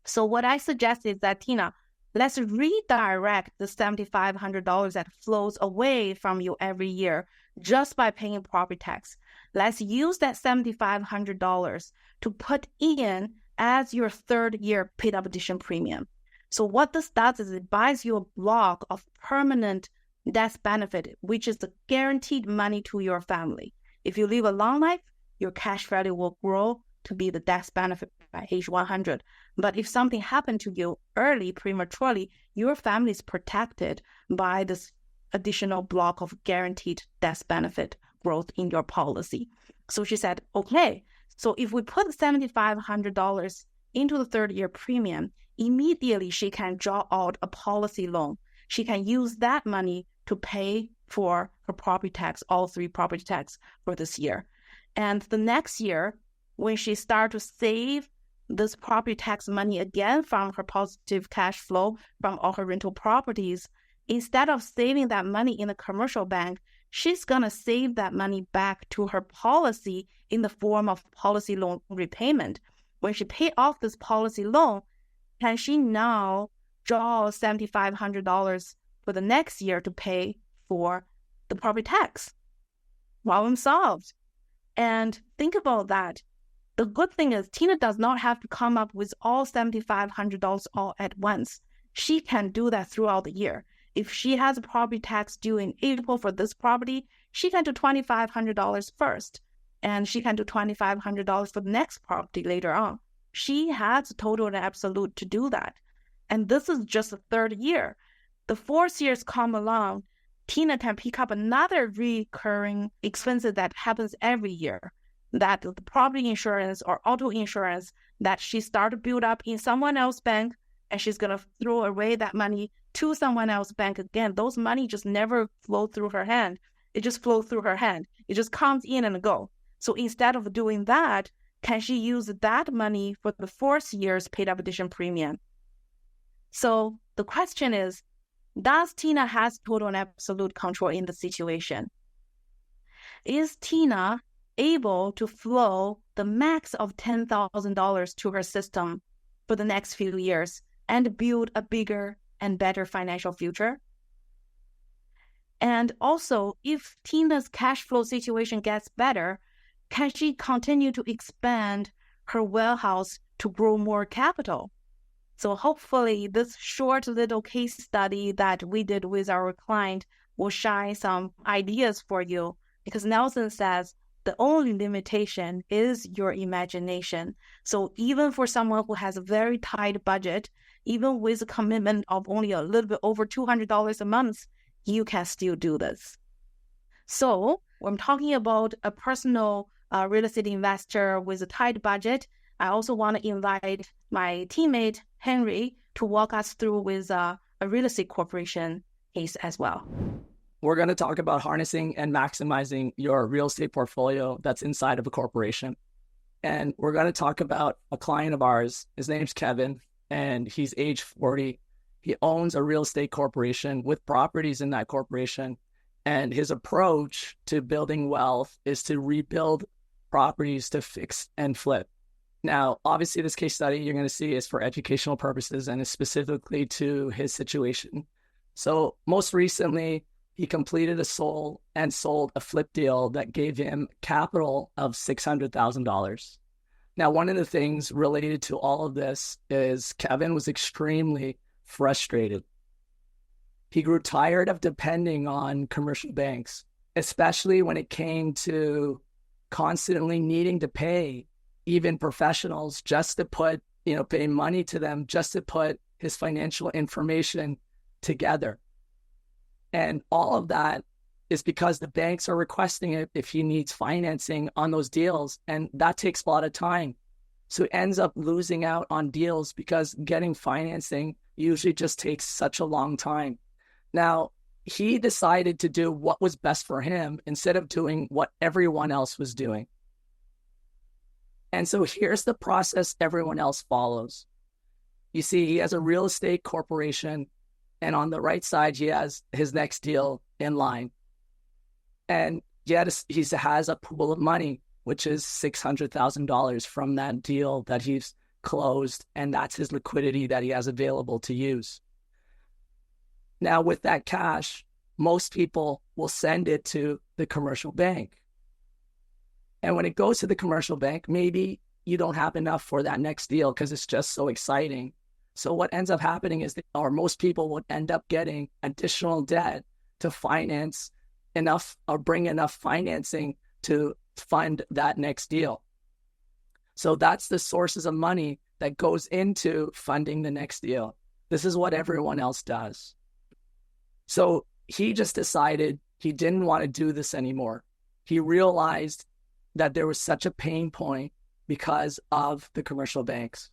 So what I suggest is that, Tina, let's redirect the $7,500 that flows away from you every year just by paying property tax. Let's use that $7,500 to put in as your 3rd year paid up addition premium. So what this does is it buys you a block of permanent death benefit, which is the guaranteed money to your family. If you live a long life, your cash value will grow to be the death benefit by age 100. But if something happened to you early, prematurely, your family is protected by this additional block of guaranteed death benefit growth in your policy. So she said, okay, so if we put $7,500 into the 3rd year premium, immediately she can draw out a policy loan. She can use that money to pay for her property tax, all three property tax for this year. And the next year, when she starts to save this property tax money again from her positive cash flow from all her rental properties, instead of saving that money in a commercial bank, she's going to save that money back to her policy in the form of policy loan repayment. When she pay off this policy loan, can she now draw $7,500 for the next year to pay for the property tax? Problem solved. And think about that. The good thing is Tina does not have to come up with all $7,500 all at once. She can do that throughout the year. If she has a property tax due in April for this property, she can do $2,500 first, and she can do $2,500 for the next property later on. She has total and absolute to do that. And this is just the third year. The fourth years come along, Tina can pick up another recurring expenses that happens every year, that the property insurance or auto insurance that she started to build up in someone else's bank, and she's going to throw away that money to someone else's bank again. Those money just never flow through her hand. It just flows through her hand. It just comes in and go. So instead of doing that, can she use that money for the fourth year's paid up addition premium? So the question is, does Tina has total and absolute control in the situation? Is Tina able to flow the max of $10,000 to her system for the next few years and build a bigger and better financial future? And also, if Tina's cash flow situation gets better, can she continue to expand her warehouse to grow more capital? So hopefully this short little case study that we did with our client will shine some ideas for you, because Nelson says the only limitation is your imagination. So even for someone who has a very tight budget, even with a commitment of only a little bit over $200 a month, you can still do this. So when I'm talking about a personal real estate investor with a tight budget, I also want to invite my teammate, Henry, to walk us through with a real estate corporation case as well. We're going to talk about harnessing and maximizing your real estate portfolio that's inside of a corporation. And we're going to talk about a client of ours. His name's Kevin, and he's age 40. He owns a real estate corporation with properties in that corporation. And his approach to building wealth is to rebuild properties to fix and flip. Now, obviously, this case study you're going to see is for educational purposes and is specifically to his situation. So most recently, he completed a sold a flip deal that gave him capital of $600,000. Now, one of the things related to all of this is Kevin was extremely frustrated. He grew tired of depending on commercial banks, especially when it came to constantly needing to pay even professionals just to put, pay money to them just to put his financial information together. And all of that is because the banks are requesting it if he needs financing on those deals. And that takes a lot of time. So he ends up losing out on deals because getting financing usually just takes such a long time. Now, he decided to do what was best for him instead of doing what everyone else was doing. And so here's the process everyone else follows. You see, he has a real estate corporation, and on the right side, he has his next deal in line. And yet he has a pool of money, which is $600,000 from that deal that he's closed, and that's his liquidity that he has available to use. Now, with that cash, most people will send it to the commercial bank. And when it goes to the commercial bank, maybe you don't have enough for that next deal because it's just so exciting. So what ends up happening is most people would end up getting additional debt to finance enough or bring enough financing to fund that next deal. So that's the sources of money that goes into funding the next deal. This is what everyone else does. So he just decided he didn't want to do this anymore. He realized that there was such a pain point because of the commercial banks.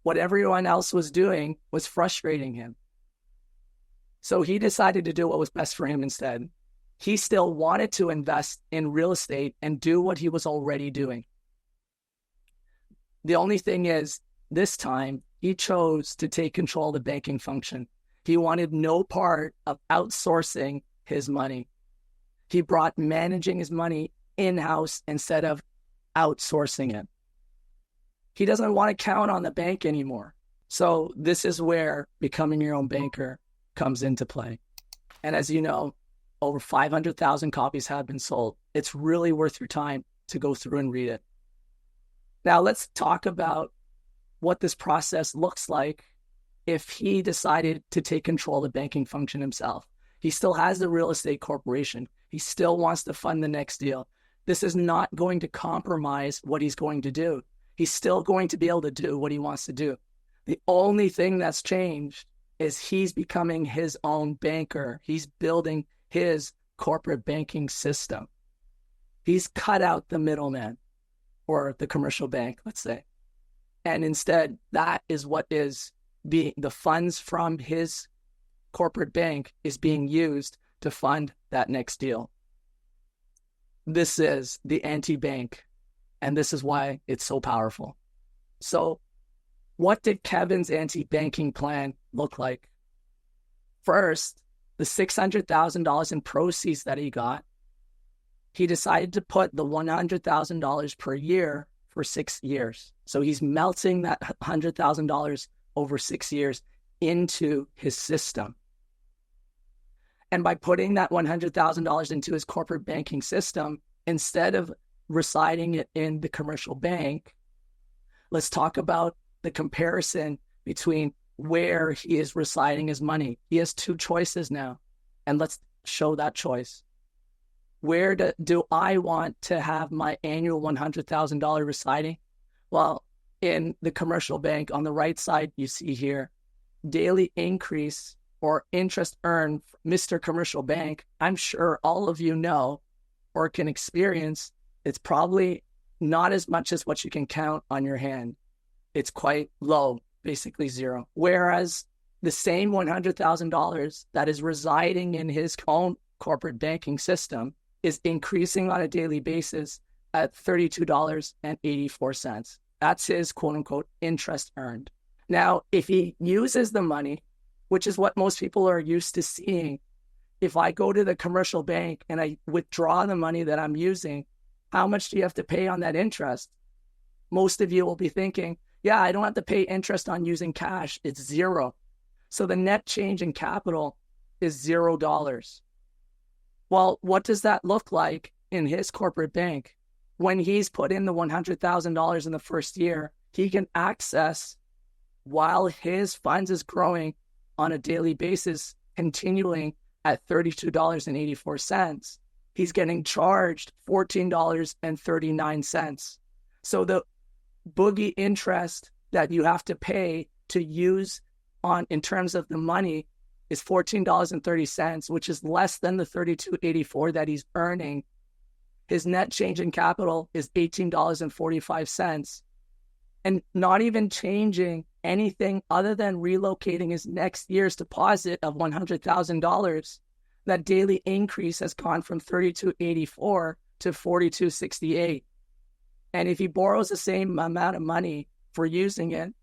What everyone else was doing was frustrating him. So he decided to do what was best for him instead. He still wanted to invest in real estate and do what he was already doing. The only thing is, this time, he chose to take control of the banking function. He wanted no part of outsourcing his money. He brought managing his money in-house instead of outsourcing it. He doesn't want to count on the bank anymore. So this is where becoming your own banker comes into play. And as you know, over 500,000 copies have been sold. It's really worth your time to go through and read it. Now let's talk about what this process looks like if he decided to take control of the banking function himself. He still has the real estate corporation. He still wants to fund the next deal. This is not going to compromise what he's going to do. He's still going to be able to do what he wants to do. The only thing that's changed is he's becoming his own banker. He's building his corporate banking system. He's cut out the middleman or the commercial bank, let's say. And instead, that is what is being, the funds from his corporate bank is being used to fund that next deal. This is the anti-bank, and this is why it's so powerful. So what did Kevin's anti-banking plan look like? First, the $600,000 in proceeds that he got, he decided to put the $100,000 per year for 6 years. So he's melting that $100,000 over 6 years into his system. And by putting that $100,000 into his corporate banking system, instead of residing it in the commercial bank, let's talk about the comparison between where he is residing his money. He has 2 choices now, and let's show that choice. Where do I want to have my annual $100,000 residing? Well, in the commercial bank, on the right side, you see here, daily increase or interest earned, Mr. Commercial Bank. I'm sure all of you know or can experience, it's probably not as much as what you can count on your hand. It's quite low, basically zero. Whereas the same $100,000 that is residing in his own corporate banking system is increasing on a daily basis at $32.84. That's his quote unquote interest earned. Now, if he uses the money, which is what most people are used to seeing, if I go to the commercial bank and I withdraw the money that I'm using, how much do you have to pay on that interest? Most of you will be thinking, yeah, I don't have to pay interest on using cash. It's zero. So the net change in capital is $0. Well, what does that look like in his corporate bank? When he's put in the $100,000 in the first year, he can access, while his funds is growing on a daily basis, continuing at $32.84, he's getting charged $14.39. So the boogie interest that you have to pay to use on in terms of the money is $14.30, which is less than the $32.84 that he's earning. His net change in capital is $18.45, and not even changing anything other than relocating his next year's deposit of $100,000. That daily increase has gone from $32.84 to $42.68. And if he borrows the same amount of money for using it,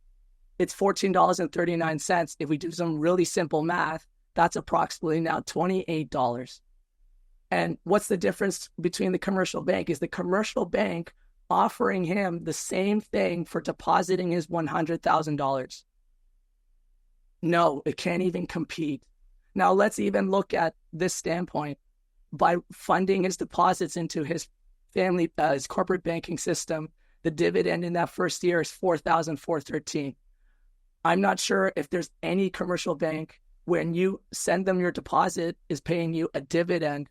it's $14.39. If we do some really simple math, that's approximately now $28. And what's the difference between the commercial bank is the commercial bank offering him the same thing for depositing his $100,000. No, it can't even compete. Now let's even look at this standpoint. By funding his deposits into his family, his corporate banking system, the dividend in that first year is $4,413. I'm not sure if there's any commercial bank when you send them your deposit is paying you a dividend.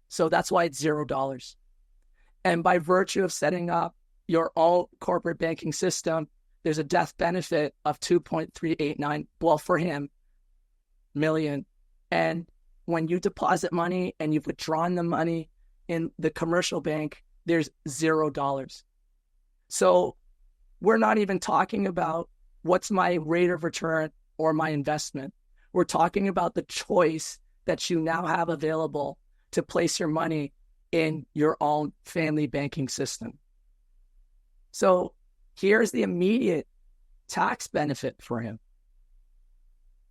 So that's why it's $0. And by virtue of setting up your own corporate banking system, there's a death benefit of 2.389, well, for him, million. And when you deposit money and you've withdrawn the money in the commercial bank, there's $0. So we're not even talking about what's my rate of return or my investment. We're talking about the choice that you now have available to place your money in your own family banking system. So here's the immediate tax benefit for him.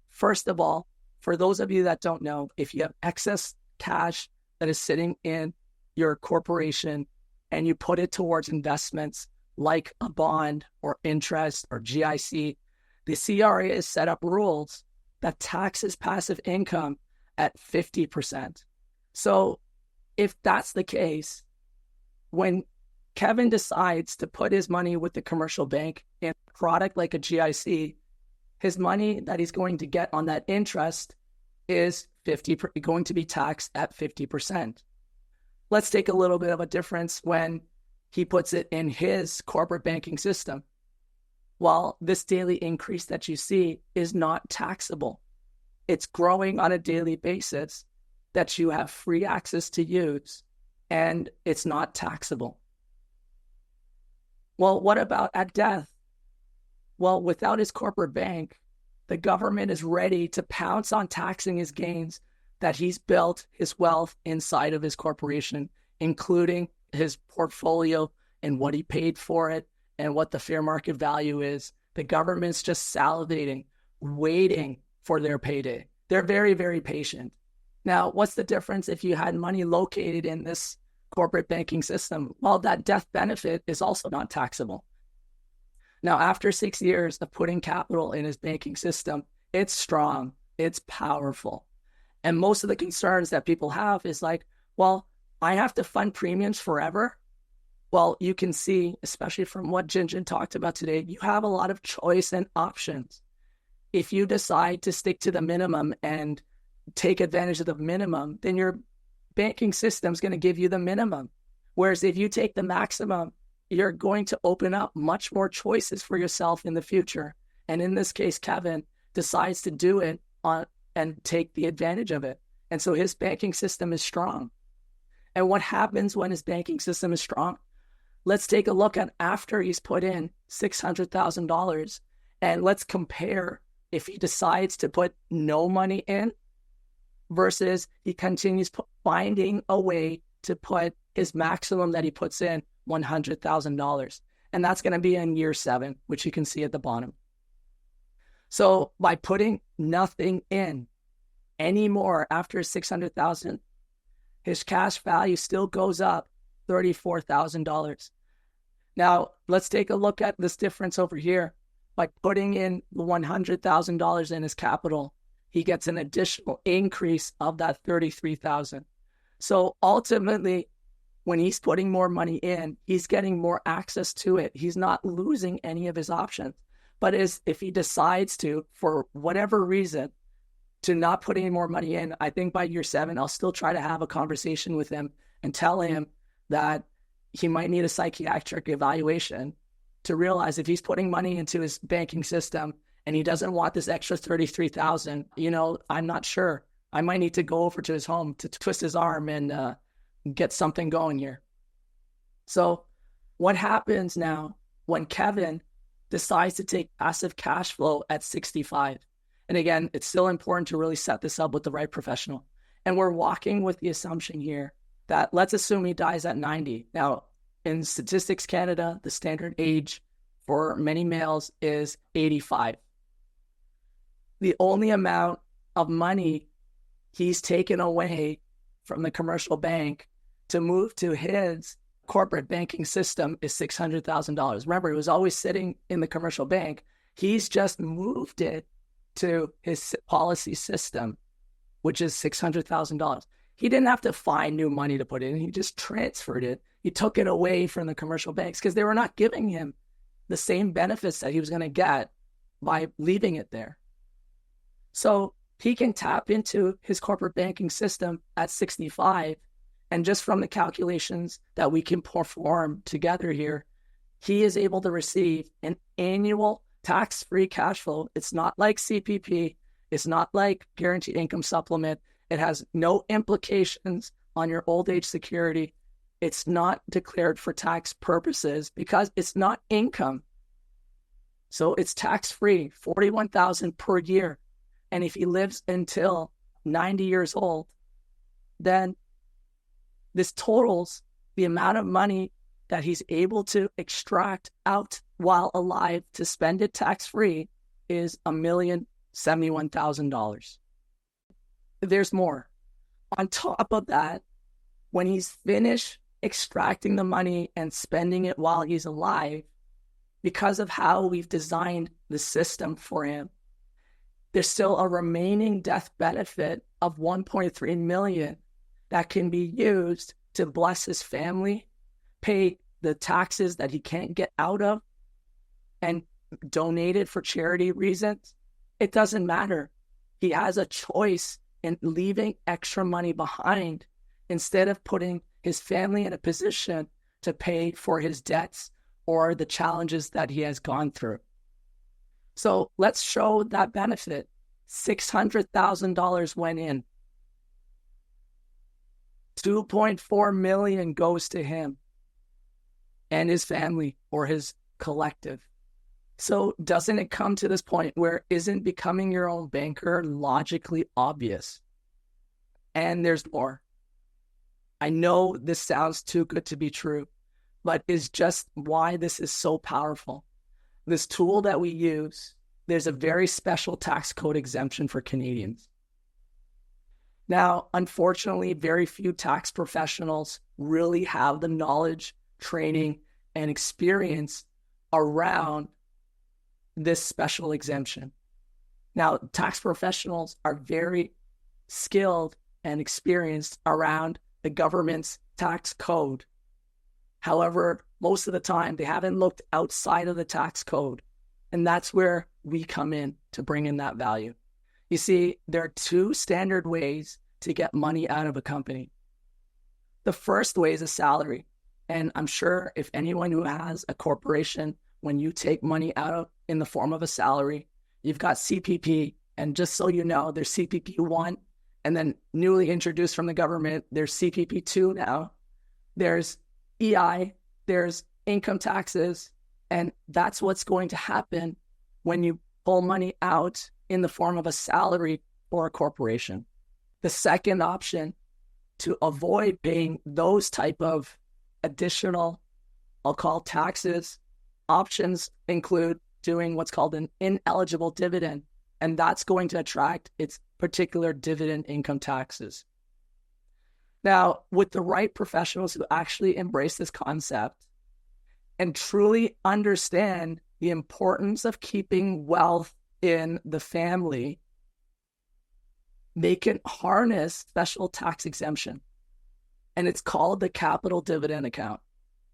First of all, for those of you that don't know, if you have excess cash that is sitting in your corporation and you put it towards investments like a bond or interest or GIC, the CRA has set up rules that taxes passive income at 50%. So if that's the case, when Kevin decides to put his money with the commercial bank in a product like a GIC, his money that he's going to get on that interest is going to be taxed at 50%. Let's take a little bit of a difference when he puts it in his corporate banking system. Well, this daily increase that you see is not taxable. It's growing on a daily basis that you have free access to use, and it's not taxable. Well, what about at death? Well, without his corporate bank, the government is ready to pounce on taxing his gains that he's built his wealth inside of his corporation, including his portfolio and what he paid for it and what the fair market value is. The government's just salivating, waiting for their payday. They're very, very patient. Now, what's the difference if you had money located in this corporate banking system? Well, that death benefit is also not taxable. Now, after 6 years of putting capital in his banking system, it's strong, it's powerful. And most of the concerns that people have is like, well, I have to fund premiums forever. Well, you can see, especially from what Jinjin talked about today, you have a lot of choice and options. If you decide to stick to the minimum and take advantage of the minimum, then your banking system is going to give you the minimum. Whereas if you take the maximum, you're going to open up much more choices for yourself in the future. And in this case, Kevin decides to do it and take the advantage of it. And so his banking system is strong. And what happens when his banking system is strong? Let's take a look at after he's put in $600,000, and let's compare if he decides to put no money in versus he continues finding a way to put his maximum that he puts in, $100,000. And that's going to be in year 7, which you can see at the bottom. So by putting nothing in anymore after 600,000, his cash value still goes up $34,000. Now, let's take a look at this difference over here. By putting in the $100,000 in his capital, he gets an additional increase of that $33,000. So ultimately, when he's putting more money in, he's getting more access to it. He's not losing any of his options. But if he decides to, for whatever reason, to not put any more money in, I think by year 7, I'll still try to have a conversation with him and tell him that he might need a psychiatric evaluation to realize if he's putting money into his banking system and he doesn't want this extra $33,000, I'm not sure. I might need to go over to his home to twist his arm and get something going here. So what happens now when Kevin decides to take passive cash flow at 65? And again, it's still important to really set this up with the right professional. And we're walking with the assumption here that let's assume he dies at 90. Now, in Statistics Canada, the standard age for many males is 85. The only amount of money he's taken away from the commercial bank to move to his corporate banking system is $600,000. Remember, it was always sitting in the commercial bank. He's just moved it to his policy system, which is $600,000. He didn't have to find new money to put in. He just transferred it. He took it away from the commercial banks because they were not giving him the same benefits that he was going to get by leaving it there. So he can tap into his corporate banking system at 65. And just from the calculations that we can perform together here, he is able to receive an annual tax-free cash flow. It's not like CPP. It's not like guaranteed income supplement. It has no implications on your old age security. It's not declared for tax purposes because it's not income. So it's tax-free, $41,000 per year. And if he lives until 90 years old, then this totals the amount of money that he's able to extract out while alive to spend it tax-free is $1,071,000. There's more. On top of that, when he's finished extracting the money and spending it while he's alive, because of how we've designed the system for him, there's still a remaining death benefit of $1.3 million that can be used to bless his family, pay the taxes that he can't get out of, and donate it for charity reasons. It doesn't matter. He has a choice in leaving extra money behind instead of putting his family in a position to pay for his debts or the challenges that he has gone through. So let's show that benefit. $600,000 went in. $2.4 million goes to him and his family or his collective. So doesn't it come to this point where isn't becoming your own banker logically obvious? And there's more. I know this sounds too good to be true, but it's just why this is so powerful. This tool that we use, there's a very special tax code exemption for Canadians. Now, unfortunately, very few tax professionals really have the knowledge, training, and experience around this special exemption. Now, tax professionals are very skilled and experienced around the government's tax code. However, most of the time, they haven't looked outside of the tax code. And that's where we come in to bring in that value. You see, there are two standard ways to get money out of a company. The first way is a salary. And I'm sure if anyone who has a corporation, when you take money out of in the form of a salary, you've got CPP. And just so you know, there's CPP 1, and then newly introduced from the government, there's CPP 2 now. There's EI, there's income taxes, and that's what's going to happen when you pull money out in the form of a salary or a corporation. The second option to avoid paying those type of additional, I'll call taxes, options include doing what's called an ineligible dividend, and that's going to attract its particular dividend income taxes. Now, with the right professionals who actually embrace this concept and truly understand the importance of keeping wealth in the family, they can harness special tax exemption. And it's called the capital dividend account.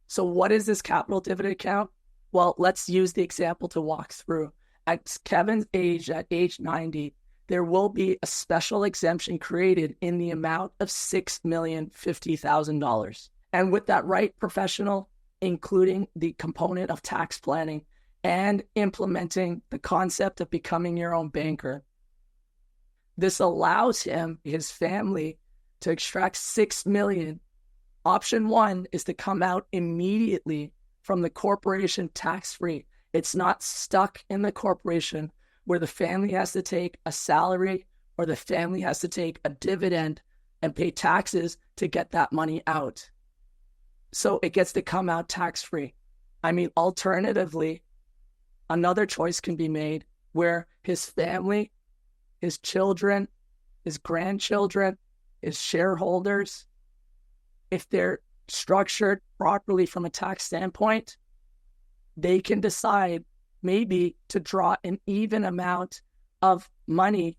So what is this capital dividend account? Well, let's use the example to walk through. At Kevin's age, at age 90, there will be a special exemption created in the amount of $6,050,000. And with that right professional, including the component of tax planning and implementing the concept of becoming your own banker, this allows him, his family, to extract $6 million. Option 1 is to come out immediately from the corporation tax-free. It's not stuck in the corporation where the family has to take a salary or the family has to take a dividend and pay taxes to get that money out. So it gets to come out tax-free. I mean, alternatively, another choice can be made where his family, his children, his grandchildren, his shareholders, if they're structured properly from a tax standpoint, they can decide maybe to draw an even amount of money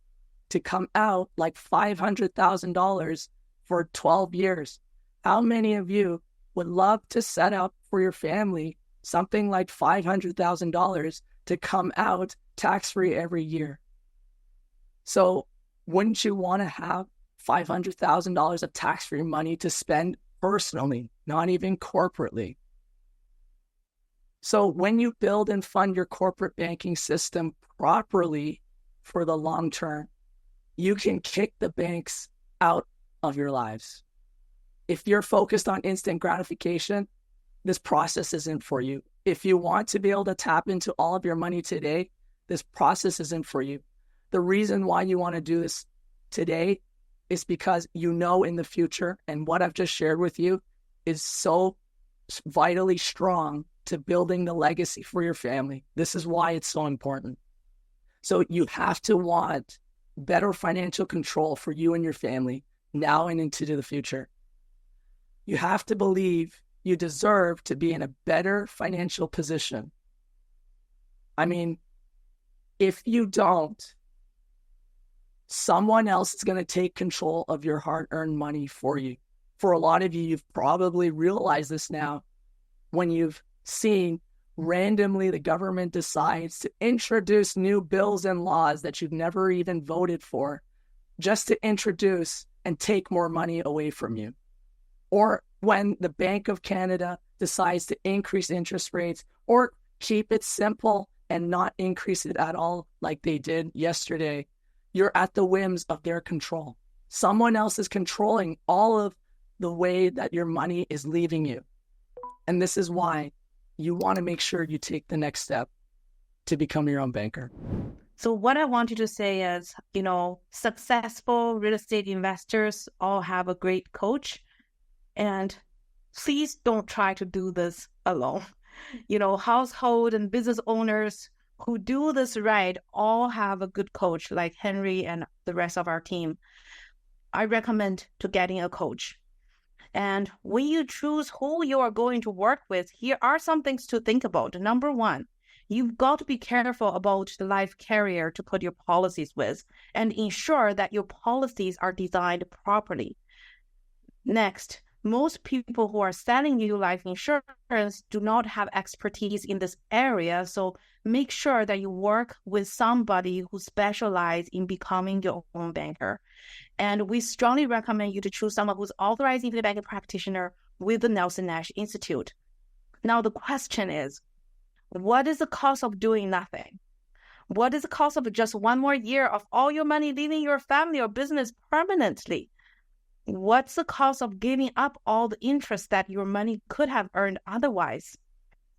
to come out, like $500,000 for 12 years. How many of you would love to set up for your family something like $500,000 to come out tax-free every year? So wouldn't you want to have $500,000 of tax-free money to spend personally, not even corporately? So when you build and fund your corporate banking system properly for the long term, you can kick the banks out of your lives. If you're focused on instant gratification, this process isn't for you. If you want to be able to tap into all of your money today, this process isn't for you. The reason why you want to do this today is because you know in the future, and what I've just shared with you is so vitally strong to building the legacy for your family. This is why it's so important. So you have to want better financial control for you and your family now and into the future. You have to believe you deserve to be in a better financial position. I mean, if you don't, someone else is going to take control of your hard-earned money for you. For a lot of you, you've probably realized this now when you've seen randomly the government decides to introduce new bills and laws that you've never even voted for just to introduce and take more money away from you. Or when the Bank of Canada decides to increase interest rates or keep it simple and not increase it at all like they did yesterday, you're at the whims of their control. Someone else is controlling all of the way that your money is leaving you. And this is why you want to make sure you take the next step to become your own banker. So what I wanted to say is, successful real estate investors all have a great coach. And please don't try to do this alone. Household and business owners who do this right all have a good coach like Henry and the rest of our team. I recommend to getting a coach. And when you choose who you are going to work with, here are some things to think about. Number one, you've got to be careful about the life carrier to put your policies with and ensure that your policies are designed properly. Next, most people who are selling you life insurance do not have expertise in this area, so make sure that you work with somebody who specializes in becoming your own banker. And we strongly recommend you to choose someone who's authorized investment banking practitioner with the Nelson Nash Institute. Now, the question is, what is the cost of doing nothing? What is the cost of just one more year of all your money leaving your family or business permanently? What's the cost of giving up all the interest that your money could have earned otherwise?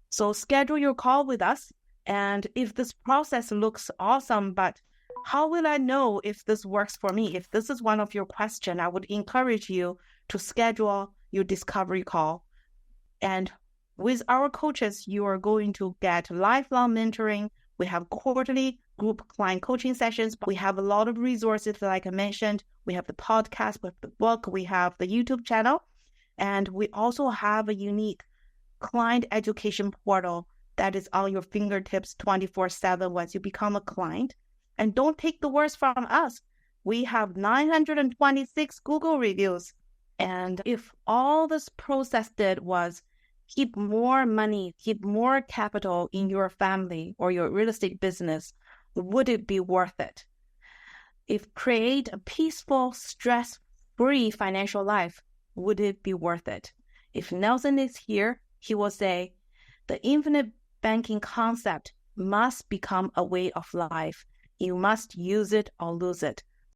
So schedule your call with us. And if this process looks awesome, but how will I know if this works for me? If this is one of your questions, I would encourage you to schedule your discovery call. And with our coaches, you are going to get lifelong mentoring. We have quarterly group client coaching sessions. We have a lot of resources, like I mentioned. We have the podcast, we have the book, we have the YouTube channel, and we also have a unique client education portal that is on your fingertips 24/7 once you become a client. And don't take the words from us. We have 926 Google reviews. And if all this process did was keep more money, keep more capital in your family or your real estate business, would it be worth it? If create a peaceful, stress-free financial life, would it be worth it? If Nelson is here, he will say, the infinite banking concept must become a way of life. You must use it or lose it.